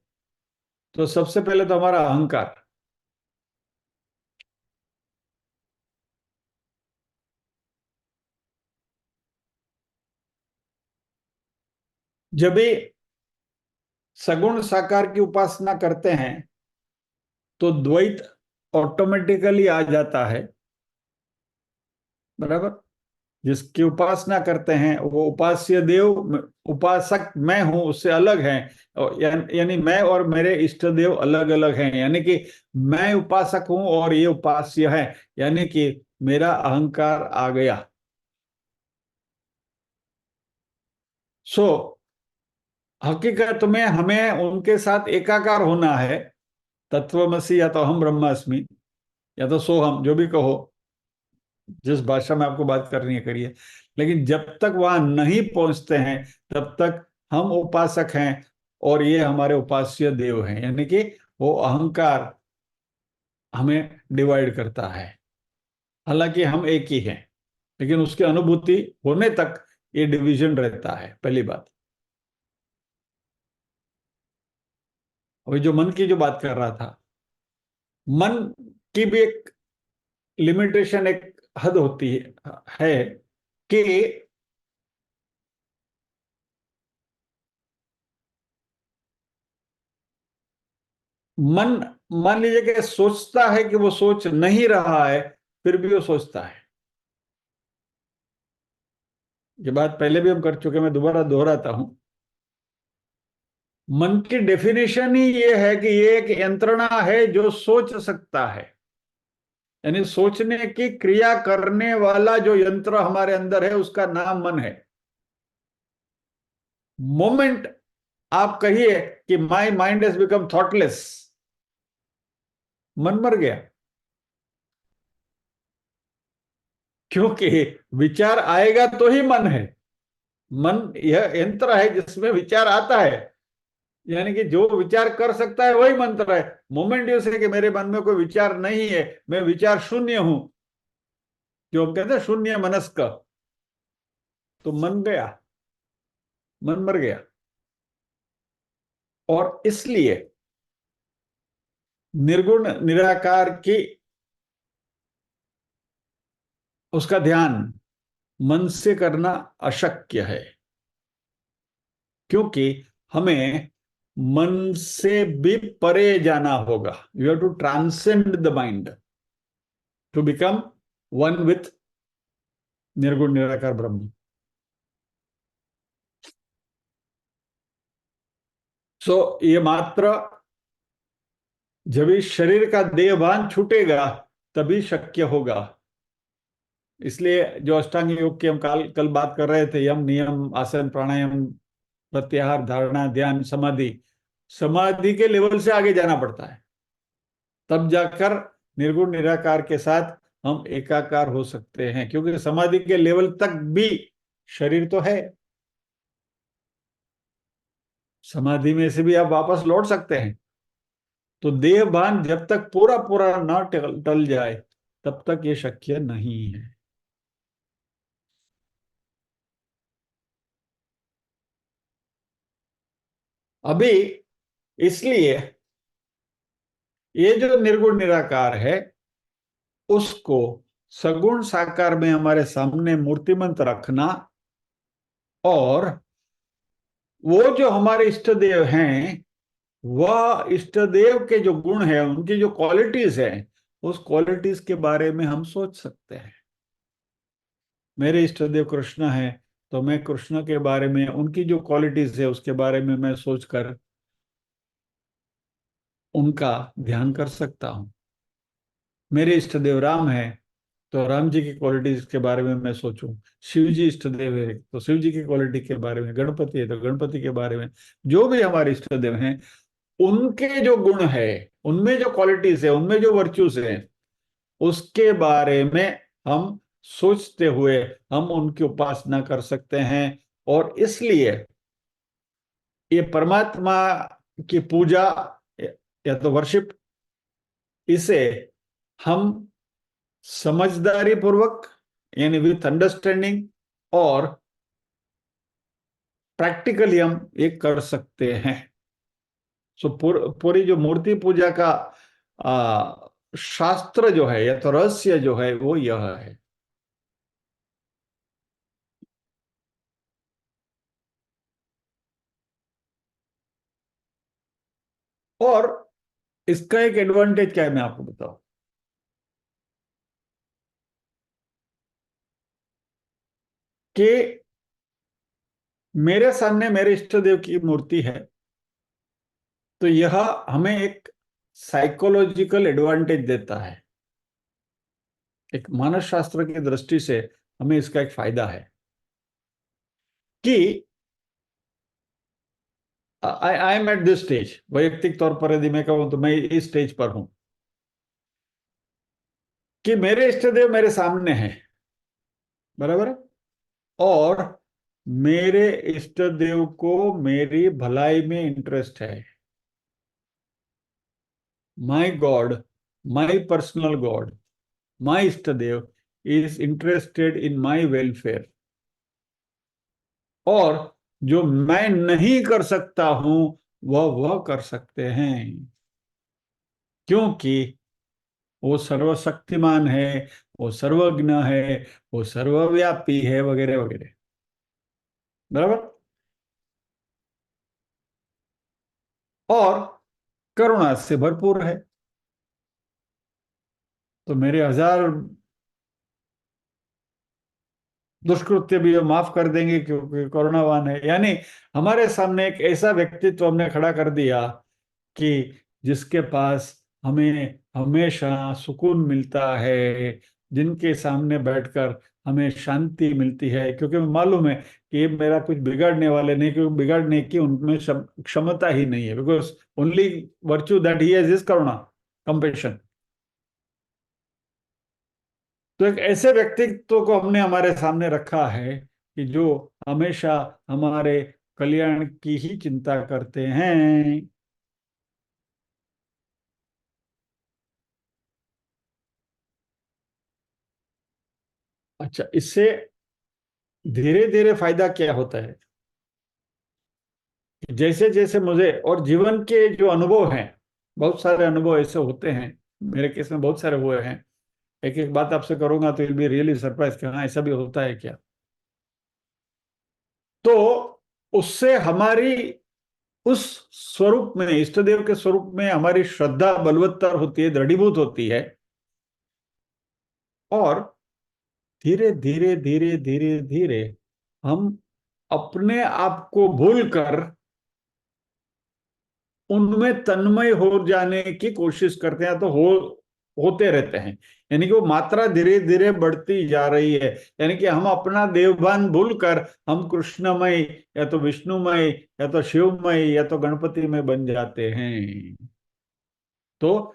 तो सबसे पहले तो हमारा अहंकार। जब भी सगुण साकार की उपासना करते हैं, तो द्वैत ऑटोमेटिकली आ जाता है। बराबर। जिसकी उपासना करते हैं वो उपास्य देव, उपासक मैं हूं, उससे अलग है। यानी मैं और मेरे इष्ट देव अलग अलग हैं। यानी कि मैं उपासक हूं और ये उपास्य है। यानी कि मेरा अहंकार आ गया। सो हकीकत में हमें उनके साथ एकाकार होना है। तत्वमसि, या तो हम ब्रह्मास्मि, या तो सोहम, जो भी कहो, जिस भाषा में आपको बात करनी है करिए। लेकिन जब तक वहां नहीं पहुंचते हैं, तब तक हम उपासक हैं और ये हमारे उपास्य देव हैं। यानी कि वो अहंकार हमें डिवाइड करता है। हालांकि हम एक ही हैं, लेकिन उसकी अनुभूति होने तक ये डिवीजन रहता है, पहली बात। अभी जो मन की जो बात कर रहा था, मन की भी एक लिमिटेशन, एक हद होती है कि मन, मान लीजिए कि सोचता है कि वो सोच नहीं रहा है, फिर भी वो सोचता है। ये बात पहले भी हम कर चुके हैं, मैं दोबारा दोहराता हूं। मन की डेफिनेशन ही ये है कि ये एक यंत्रणा है जो सोच सकता है। यानी सोचने की क्रिया करने वाला जो यंत्र हमारे अंदर है, उसका नाम मन है। मोमेंट आप कहिए कि my mind has become thoughtless, मन मर गया। क्योंकि विचार आएगा तो ही मन है। मन यह यंत्र है जिसमें विचार आता है। यानी कि जो विचार कर सकता है वही मंत्र है। मोमेंट यूज है कि मेरे मन में कोई विचार नहीं है, मैं विचार शून्य हूं, जो हम कहते हैं शून्य मनस्क, तो मन गया, मन मर गया। और इसलिए निर्गुण निराकार की उसका ध्यान मन से करना अशक्य है। क्योंकि हमें मन से भी परे जाना होगा। You have to transcend the mind to become one with nirgun nirakar ब्रह्म। सो ये मात्र जब इस शरीर का देहभान छूटेगा, तभी शक्य होगा। इसलिए जो अष्टांग योग की हम कल कल बात कर रहे थे, यम नियम आसन प्राणायाम प्रत्याहार धारणा ध्यान समाधि, समाधि के लेवल से आगे जाना पड़ता है। तब जाकर निर्गुण निराकार के साथ हम एकाकार हो सकते हैं। क्योंकि समाधि के लेवल तक भी शरीर तो है। समाधि में से भी आप वापस लौट सकते हैं। तो देह भान जब तक पूरा पूरा ना टल टल जाए, तब तक ये शक्य नहीं है। अभी इसलिए ये जो निर्गुण निराकार है, उसको सगुण साकार में हमारे सामने मूर्तिमंत रखना, और वो जो हमारे इष्ट देव हैं, वह इष्ट देव के जो गुण हैं, उनकी जो क्वालिटीज हैं, उस क्वालिटीज के बारे में हम सोच सकते हैं। मेरे इष्ट देव कृष्ण हैं, तो मैं कृष्ण के बारे में, उनकी जो क्वालिटीज है उसके बारे में मैं सोचकर उनका ध्यान कर सकता हूँ। मेरे इष्ट देव राम है, तो राम जी की क्वालिटीज के बारे में मैं सोचूं। शिव जी इष्ट देव है, तो शिव जी की क्वालिटी के बारे में। गणपति है, तो गणपति के बारे में। जो भी हमारे इष्ट देव हैं, उनके जो गुण है, उनमें जो क्वालिटीज है, उनमें जो वर्च्यूज हैं, उसके बारे में हम सोचते हुए हम उनकी उपासना कर सकते हैं। और इसलिए ये परमात्मा की पूजा या तो वर्शिप, इसे हम समझदारी पूर्वक, यानी विथ अंडरस्टैंडिंग, और प्रैक्टिकली हम ये कर सकते हैं। सो पूरी जो मूर्ति पूजा का शास्त्र जो है, या तो रहस्य जो है, वो यह है। और इसका एक एडवांटेज क्या है, मैं आपको बताऊं। कि मेरे सामने मेरे इष्ट देव की मूर्ति है, तो यह हमें एक साइकोलॉजिकल एडवांटेज देता है। एक मानस शास्त्र की दृष्टि से हमें इसका एक फायदा है कि I I am at this stage. वैयक्तिक तौर पर यदि मैं कहूं, तो मैं इस स्टेज पर हूं कि मेरे इष्ट देव मेरे सामने हैं, बराबर है। और मेरे इष्ट देव को मेरी भलाई में इंटरेस्ट है। My god, my personal god, my इष्ट देव is interested in my welfare. और जो मैं नहीं कर सकता हूं, वह कर सकते हैं, क्योंकि वो सर्वशक्तिमान है, वो सर्वज्ञ है, वो सर्वव्यापी है, वगैरह वगैरह, बराबर। और करुणा से भरपूर है, तो मेरे हजार दुष्कृत्य भी वो माफ कर देंगे, क्योंकि करुणावान है। यानी हमारे सामने एक ऐसा व्यक्तित्व हमने खड़ा कर दिया कि जिसके पास हमें हमेशा सुकून मिलता है, जिनके सामने बैठकर हमें शांति मिलती है, क्योंकि मालूम है कि ये मेरा कुछ बिगाड़ने वाले नहीं, क्योंकि बिगाड़ने की उनमें क्षमता ही नहीं है। Because only virtue that he has is Karuna, compassion. तो एक ऐसे व्यक्तित्व को हमने हमारे सामने रखा है कि जो हमेशा हमारे कल्याण की ही चिंता करते हैं। अच्छा, इससे धीरे धीरे फायदा क्या होता है कि जैसे जैसे मुझे और जीवन के जो अनुभव हैं, बहुत सारे अनुभव ऐसे होते हैं, मेरे केस में बहुत सारे हुए हैं। एक एक बात आपसे करूंगा तो विल बी रियली सरप्राइज कि हाँ, ऐसा भी होता है क्या। तो उससे हमारी उस स्वरूप में, इष्ट देव के स्वरूप में हमारी श्रद्धा बलवत्तर होती है, दृढ़ीभूत होती है। और धीरे धीरे धीरे धीरे धीरे हम अपने आप को भूलकर उनमें तन्मय हो जाने की कोशिश करते हैं, तो हो होते रहते हैं। यानी कि वो मात्रा धीरे धीरे बढ़ती जा रही है। यानी कि हम अपना देवभान भूलकर हम कृष्णमय, या तो विष्णुमय, या तो शिवमय, या तो गणपति में बन जाते हैं। तो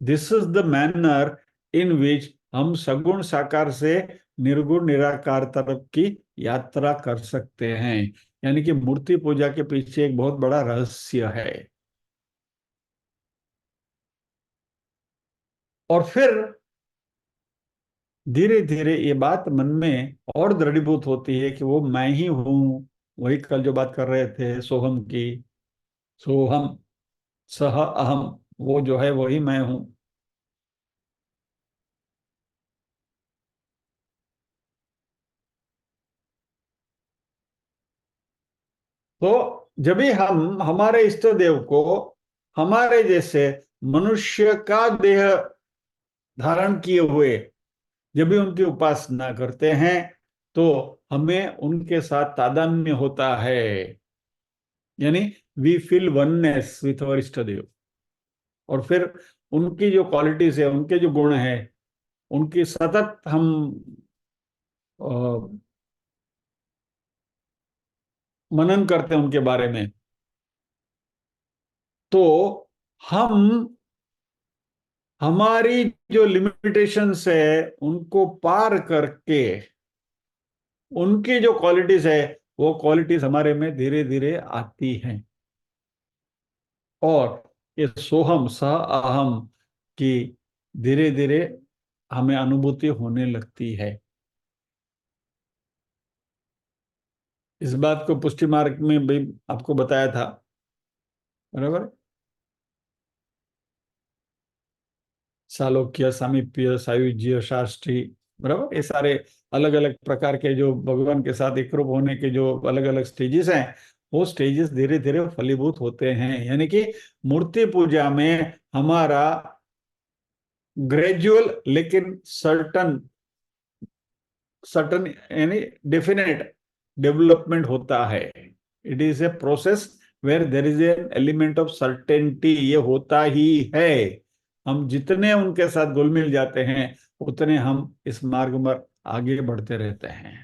this is the manner in which हम सगुण साकार से निर्गुण निराकार तरफ की यात्रा कर सकते हैं। यानी कि मूर्ति पूजा के पीछे एक बहुत बड़ा रहस्य है। और फिर धीरे धीरे ये बात मन में और दृढ़ीभूत होती है कि वो मैं ही हूं। वही कल जो बात कर रहे थे सोहम की, सोहम सह अहम, वो जो है वही मैं हूं। तो जब भी हम हमारे इष्ट देव को हमारे जैसे मनुष्य का देह धारण किए हुए जब भी उनकी उपासना करते हैं, तो हमें उनके साथ तादात्म्य होता है। यानी we feel oneness with our isht dev. और फिर उनकी जो क्वालिटीज है, उनके जो गुण है, उनकी सतत हम अ, मनन करते हैं उनके बारे में। तो हम हमारी जो लिमिटेशंस है उनको पार करके उनकी जो क्वालिटीज है, वो क्वालिटीज हमारे में धीरे धीरे आती हैं। और ये सोहम सह अहम की धीरे धीरे हमें अनुभूति होने लगती है। इस बात को पुष्टि मार्ग में भी आपको बताया था, बराबर। सालोक्य, सामीप्य, सायुज्य, शास्त्री, बराबर, ये सारे अलग अलग प्रकार के जो भगवान के साथ एक रूप होने के जो अलग अलग स्टेजेस हैं, वो स्टेजेस धीरे धीरे फलीभूत होते हैं। यानी कि मूर्ति पूजा में हमारा ग्रेजुअल लेकिन सर्टन सर्टन यानी डेफिनेट डेवलपमेंट होता है। It is a process where there is an element of certainty, ये होता ही है। हम जितने उनके साथ घुल मिल जाते हैं, उतने हम इस मार्ग पर आगे बढ़ते रहते हैं।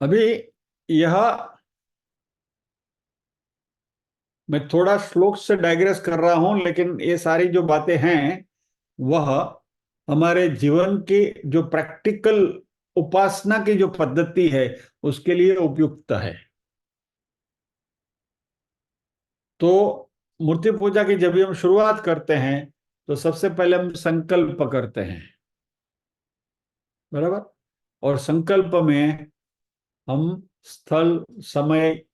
अभी यह मैं थोड़ा श्लोक से डाइग्रेस कर रहा हूं, लेकिन ये सारी जो बातें हैं वह हमारे जीवन की जो प्रैक्टिकल उपासना की जो पद्धति है उसके लिए उपयुक्त है। तो मूर्ति पूजा की जब भी हम शुरुआत करते हैं, तो सबसे पहले हम संकल्प करते हैं, बराबर। और संकल्प में हम स्थल, समय,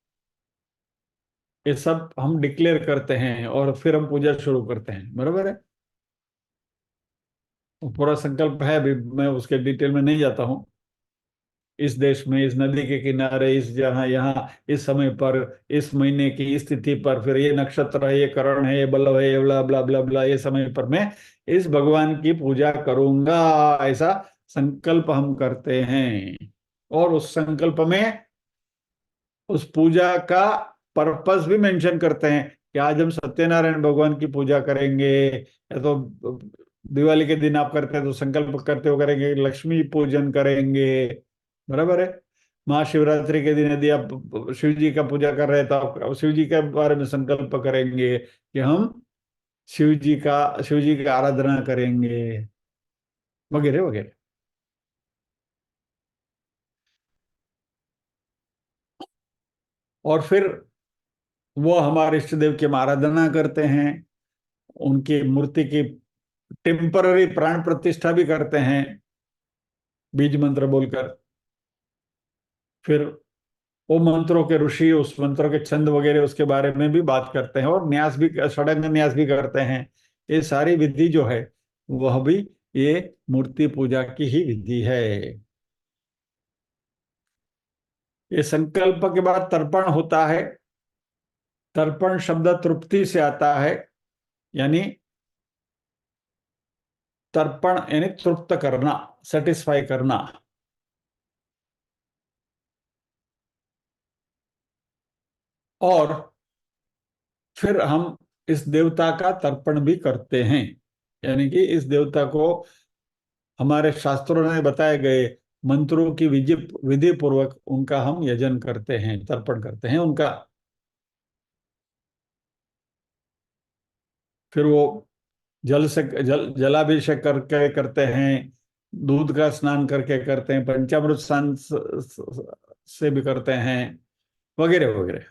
ये सब हम डिक्लेयर करते हैं और फिर हम पूजा शुरू करते हैं, बराबर है। वो पूरा संकल्प है, अभी मैं उसके डिटेल में नहीं जाता हूँ। इस देश में, इस नदी के किनारे, इस जहाँ, यहाँ, इस समय पर, इस महीने की इस तिथि पर, फिर ये नक्षत्र है, ये करण है, ये बल्लभ है, ये ब्ला ब्ला ब्ला ब्ला, ये समय पर मैं इस भगवान की पूजा करूंगा, ऐसा संकल्प हम करते हैं। और उस संकल्प में उस पूजा का पर्पस भी मेंशन करते हैं कि आज हम सत्यनारायण भगवान की पूजा करेंगे, या तो दिवाली के दिन आप करते हैं तो संकल्प करते हो करेंगे, लक्ष्मी पूजन करेंगे, बराबर है। महाशिवरात्रि के दिन यदि आप शिव जी का पूजा कर रहे हैं तो आप शिव जी के बारे में संकल्प करेंगे कि हम शिव जी की आराधना करेंगे, वगैरह वगैरह। और फिर वो हमारे इष्ट देव की हम आराधना करते हैं, उनकी मूर्ति की टेम्पररी प्राण प्रतिष्ठा भी करते हैं बीज मंत्र बोलकर। फिर वो मंत्रों के ऋषि उस मंत्रों के छंद वगैरह उसके बारे में भी बात करते हैं, और न्यास भी, षडंग न्यास भी करते हैं। ये सारी विधि जो है वह भी ये मूर्ति पूजा की ही विधि है। ये संकल्प के बाद तर्पण होता है। तर्पण शब्द तृप्ति से आता है, यानी तर्पण यानी तृप्त करना, सेटिस्फाई करना। और फिर हम इस देवता का तर्पण भी करते हैं, यानी कि इस देवता को हमारे शास्त्रों ने बताए गए मंत्रों की विधि विधि पूर्वक उनका हम यजन करते हैं, तर्पण करते हैं उनका। फिर वो जल से जलाभिषेक करके करते हैं, दूध का स्नान करके करते हैं, पंचामृत स्नान से भी करते हैं, वगैरह वगैरह।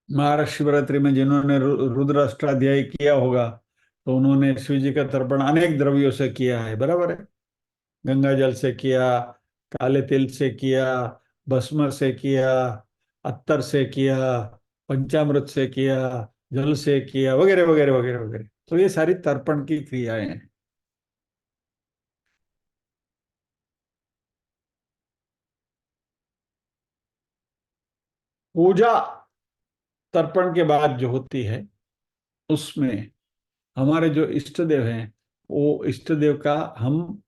महाशिवरात्रि में जिन्होंने रुद्राष्टाध्याय किया होगा, तो उन्होंने शिव जी का तर्पण अनेक द्रव्यों से किया है, बराबर है। गंगा जल से किया, काले तिल से किया, भस्म से किया, अत्तर से किया, पंचामृत से किया, जल से किया, वगैरह वगैरह वगैरह वगैरह। तो ये सारी तर्पण की क्रियाएं हैं। पूजा तर्पण के बाद जो होती है, उसमें हमारे जो इष्ट देव हैं, वो इष्ट देव का हम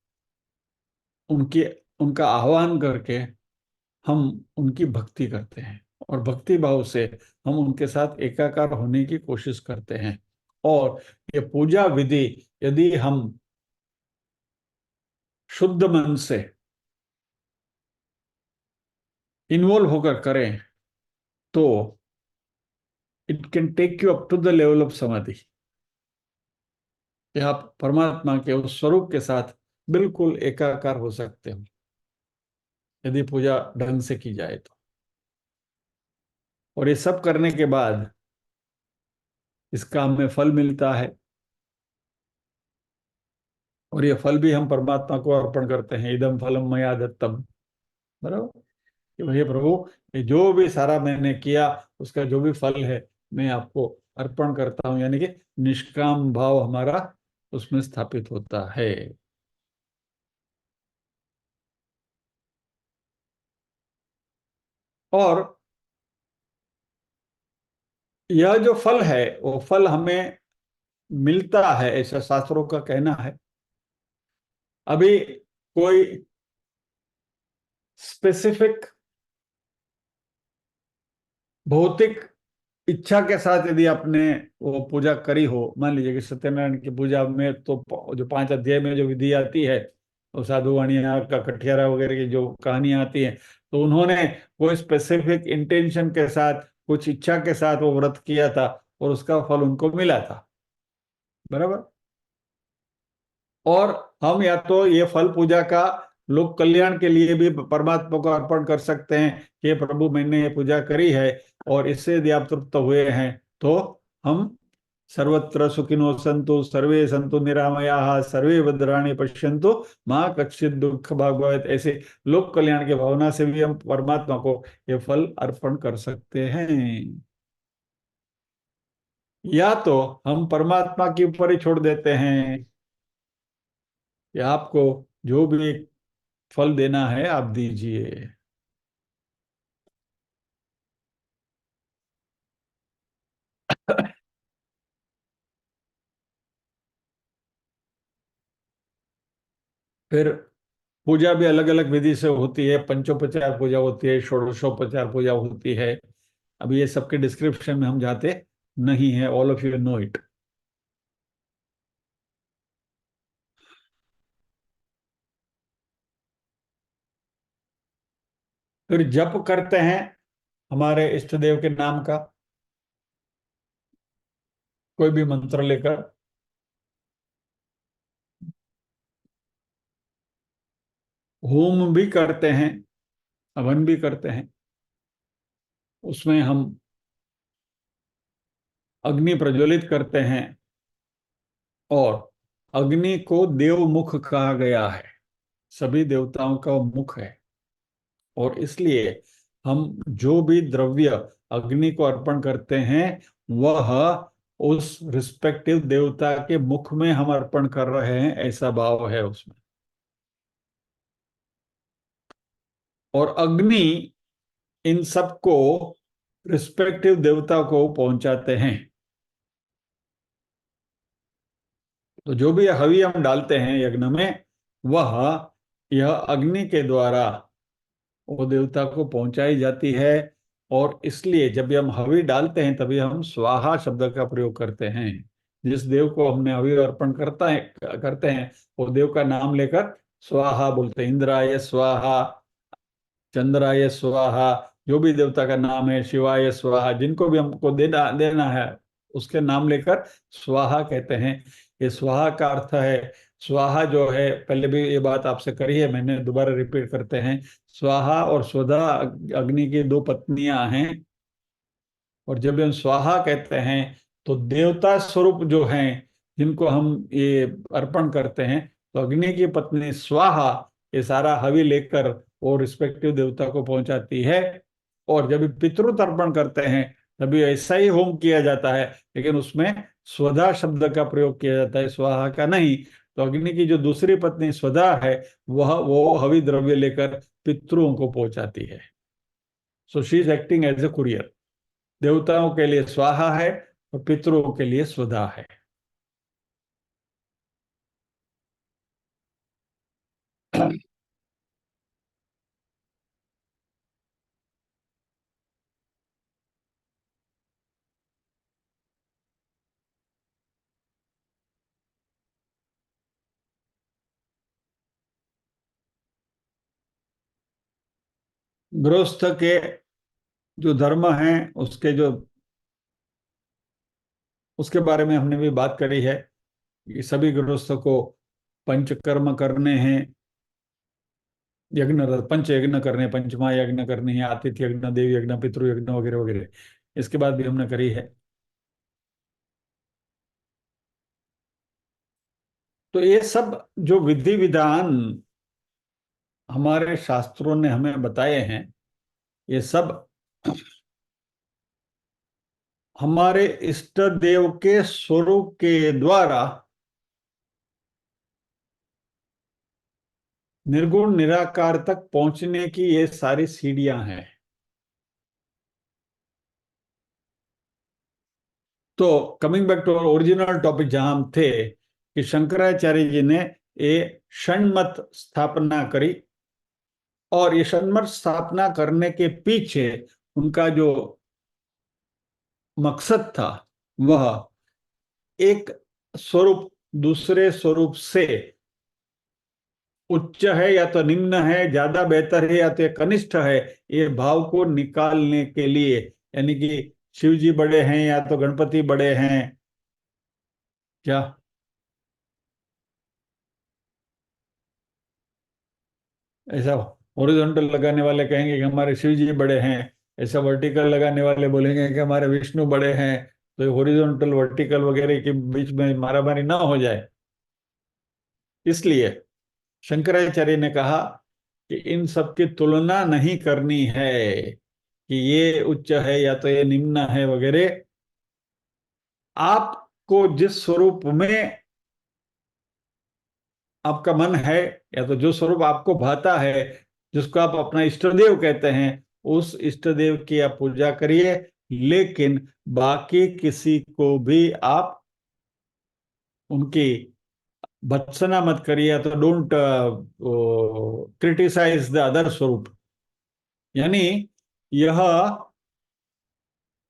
उनके उनका आह्वान करके हम उनकी भक्ति करते हैं, और भक्ति भाव से हम उनके साथ एकाकार होने की कोशिश करते हैं। और ये पूजा विधि यदि हम शुद्ध मन से इन्वॉल्व होकर करें, तो it can take you up to the level of samadhi, कि आप परमात्मा के उस स्वरूप के साथ बिल्कुल एकाकार हो सकते हो, यदि पूजा ढंग से की जाए तो। और ये सब करने के बाद इसका हमें फल मिलता है, और ये फल भी हम परमात्मा को अर्पण करते हैं। इदम फलम मया दत्तम, बराबर, कि भैया प्रभु, ये जो भी सारा मैंने किया, उसका जो भी फल है, मैं आपको अर्पण करता हूँ। यानी कि निष्काम भाव हमारा उसमें स्थापित होता है। और यह जो फल है, वो फल हमें मिलता है, ऐसा शास्त्रों का कहना है। अभी कोई स्पेसिफिक भौतिक इच्छा के साथ यदि आपने वो पूजा करी हो, मान लीजिए कि सत्यनारायण की पूजा में तो जो 5 अध्याय में जो विधि आती है, और साधु वाणिया का कठियारा वगैरह की जो कहानियां आती हैं, तो उन्होंने कोई स्पेसिफिक इंटेंशन के साथ, कुछ इच्छा के साथ वो व्रत किया था, और उसका फल उनको मिला था, बराबर। और हम या तो ये फल पूजा का लोक कल्याण के लिए भी परमात्मा को अर्पण कर सकते हैं, कि "हे प्रभु, मैंने ये पूजा करी है, और इससे यदि आप तृप्त हुए हैं, तो हम सर्वत्र सुखिनो संतु सर्वे संतु निरामयाः सर्वे भद्राणि पश्यन्तु माँ कश्चित् दुख भाग भवेत्", ऐसे लोक कल्याण की भावना से भी हम परमात्मा को ये फल अर्पण कर सकते हैं। या तो हम परमात्मा के ऊपर ही छोड़ देते हैं कि आपको जो भी फल देना है आप दीजिए। फिर पूजा भी अलग अलग विधि से होती है। पंचोपचार पूजा होती है, षोडशोपचार पूजा होती है। अभी ये सबके डिस्क्रिप्शन में हम जाते नहीं है, all of you know it. फिर जप करते हैं हमारे इष्ट देव के नाम का, कोई भी मंत्र लेकर। होम भी करते हैं, हवन भी करते हैं। उसमें हम अग्नि प्रज्वलित करते हैं, और अग्नि को देव मुख कहा गया है, सभी देवताओं का वो मुख है। और इसलिए हम जो भी द्रव्य अग्नि को अर्पण करते हैं, वह उस रिस्पेक्टिव देवता के मुख में हम अर्पण कर रहे हैं, ऐसा भाव है उसमें। और अग्नि इन सबको रिस्पेक्टिव देवता को पहुंचाते हैं। तो जो भी हवि हम डालते हैं यज्ञ में, वह यह अग्नि के द्वारा वो देवता को पहुंचाई जाती है। और इसलिए जब भी हम हवि डालते हैं, तभी हम स्वाहा शब्द का प्रयोग करते हैं। जिस देव को हमने हवि अर्पण करते हैं, वो देव का नाम लेकर स्वाहा बोलते हैं। इंद्राय स्वाहा, चंद्राय स्वाहा, जो भी देवता का नाम है, शिवाय स्वाहा, जिनको भी हमको देना देना है, उसके नाम लेकर स्वाहा कहते हैं। ये स्वाहा का अर्थ है, स्वाहा जो है, पहले भी ये बात आपसे करी है, मैंने दोबारा रिपीट करते हैं। स्वाहा और स्वधा अग्नि की दो पत्नियां हैं। और जब हम स्वाहा कहते हैं, तो देवता स्वरूप जो हैं, जिनको हम ये अर्पण करते हैं, तो अग्नि की पत्नी स्वाहा ये सारा हवि लेकर वो रिस्पेक्टिव देवता को पहुंचाती है। और जब भी पितृ तर्पण करते हैं तभी ऐसा ही होम किया जाता है, लेकिन उसमें स्वधा शब्द का प्रयोग किया जाता है, स्वाहा का नहीं। तो अग्नि की जो दूसरी पत्नी स्वधा है, वह वो हवि द्रव्य लेकर पितरों को पहुंचाती है। So she is acting as a courier. देवताओं के लिए स्वाहा है और पितरों के लिए स्वधा है। गृहस्थ के जो धर्म है, उसके जो उसके बारे में हमने भी बात करी है कि सभी गृहस्थ को पंचकर्म करने हैं, यज्ञ, पंच यज्ञ करने, पंचमा यज्ञ करनी है, आतिथ्य यज्ञ, देव यज्ञ, पितृ यज्ञ वगैरह वगैरह। इसके बाद भी हमने करी है। तो ये सब जो विधि विधान हमारे शास्त्रों ने हमें बताए हैं, ये सब हमारे इष्ट देव के स्वरूप के द्वारा निर्गुण निराकार तक पहुंचने की ये सारी सीढ़ियां हैं। तो coming back to original topic जहां हम थे, कि शंकराचार्य जी ने ये षण्मत स्थापना करी, और ये षण्मत स्थापना करने के पीछे उनका जो मकसद था, वह एक स्वरूप दूसरे स्वरूप से उच्च है या तो निम्न है, ज्यादा बेहतर है या तो कनिष्ठ है, ये भाव को निकालने के लिए, यानी कि शिव जी बड़े हैं या तो गणपति बड़े हैं, क्या ऐसा हॉरिजॉन्टल लगाने वाले कहेंगे कि हमारे शिव जी बड़े हैं, ऐसा वर्टिकल लगाने वाले बोलेंगे कि हमारे विष्णु बड़े हैं। तो हॉरिजॉन्टल वर्टिकल वगैरह के बीच में मारामारी ना हो जाए, इसलिए शंकराचार्य ने कहा कि इन सब की तुलना नहीं करनी है कि ये उच्च है या तो ये निम्न है वगैरह। आपको जिस स्वरूप में आपका मन है, या तो जो स्वरूप आपको भाता है, जिसको आप अपना इष्ट देव कहते हैं, उस इष्ट देव की आप पूजा करिए। लेकिन बाकी किसी को भी आप उनकी भत्सना मत करिए, तो डोंट क्रिटिसाइज द अदर स्वरूप। यानी यह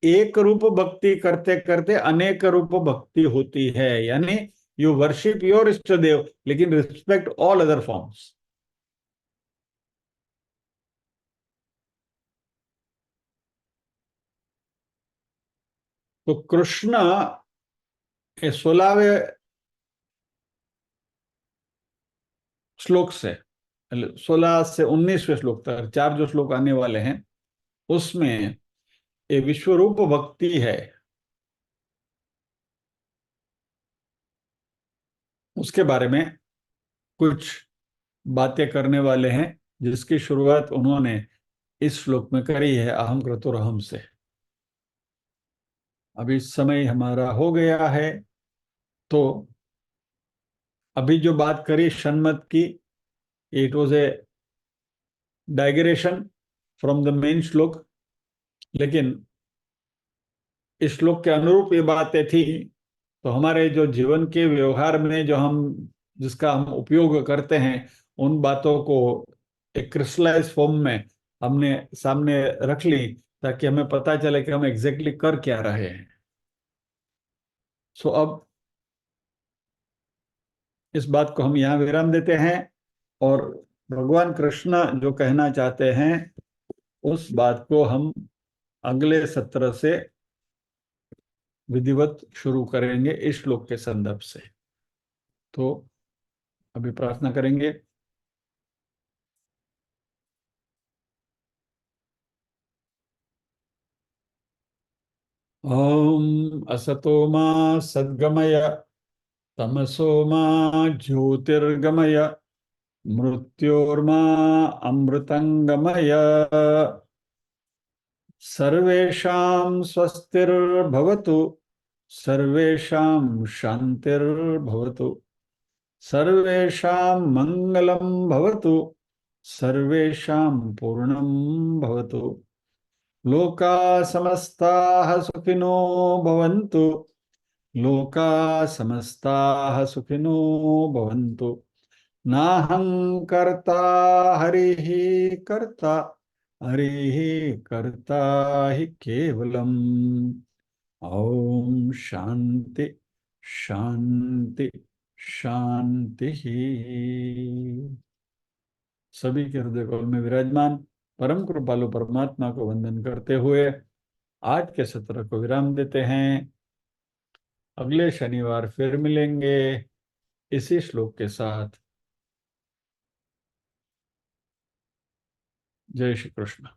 एक रूप भक्ति करते करते अनेक रूप भक्ति होती है, यानी यू वर्शिप योर इष्ट देव लेकिन रिस्पेक्ट ऑल अदर फॉर्म्स। तो कृष्ण 16वें श्लोक से, 16 से 19वें श्लोक तक चार जो श्लोक आने वाले हैं, उसमें ये विश्वरूप भक्ति है, उसके बारे में कुछ बातें करने वाले हैं, जिसकी शुरुआत उन्होंने इस श्लोक में करी है, अहम क्रतुरहम से। अभी समय हमारा हो गया है, तो अभी जो बात करी षण्मत की, it was a digression from the main श्लोक, लेकिन इस श्लोक के अनुरूप ये बातें थी। तो हमारे जो जीवन के व्यवहार में जो हम जिसका हम उपयोग करते हैं, उन बातों को एक क्रिस्टलाइज फॉर्म में हमने सामने रख ली, ताकि हमें पता चले कि हम एग्जैक्टली कर क्या रहे हैं। सो अब इस बात को हम यहाँ विराम देते हैं, और भगवान कृष्ण जो कहना चाहते हैं, उस बात को हम अगले सत्र से विधिवत शुरू करेंगे इस श्लोक के संदर्भ से। तो अभी प्रार्थना करेंगे। ओम असतो मा सद्गमय, तमसो मा ज्योतिर्गमय, मृत्योर्मा अमृतंगमय। सर्वेषां स्वस्तिर्भवतु, सर्वेषां शान्तिर्भवतु, सर्वेषां मङ्गलं भवतु, सर्वेषां पूर्णं भवतु, लोकाः समस्ताः सुखिनो भवन्तु, लोकाः समस्ताः सुखिनो भवन्तु। नाहं कर्ता हरिः कर्ता, हरिः कर्ता हि केवलम्। ओम शांति शांति शांति। सभी के हृदय कमल में विराजमान परम कृपालु परमात्मा को वंदन करते हुए आज के सत्र को विराम देते हैं। अगले शनिवार फिर मिलेंगे इसी श्लोक के साथ। जय श्री कृष्ण।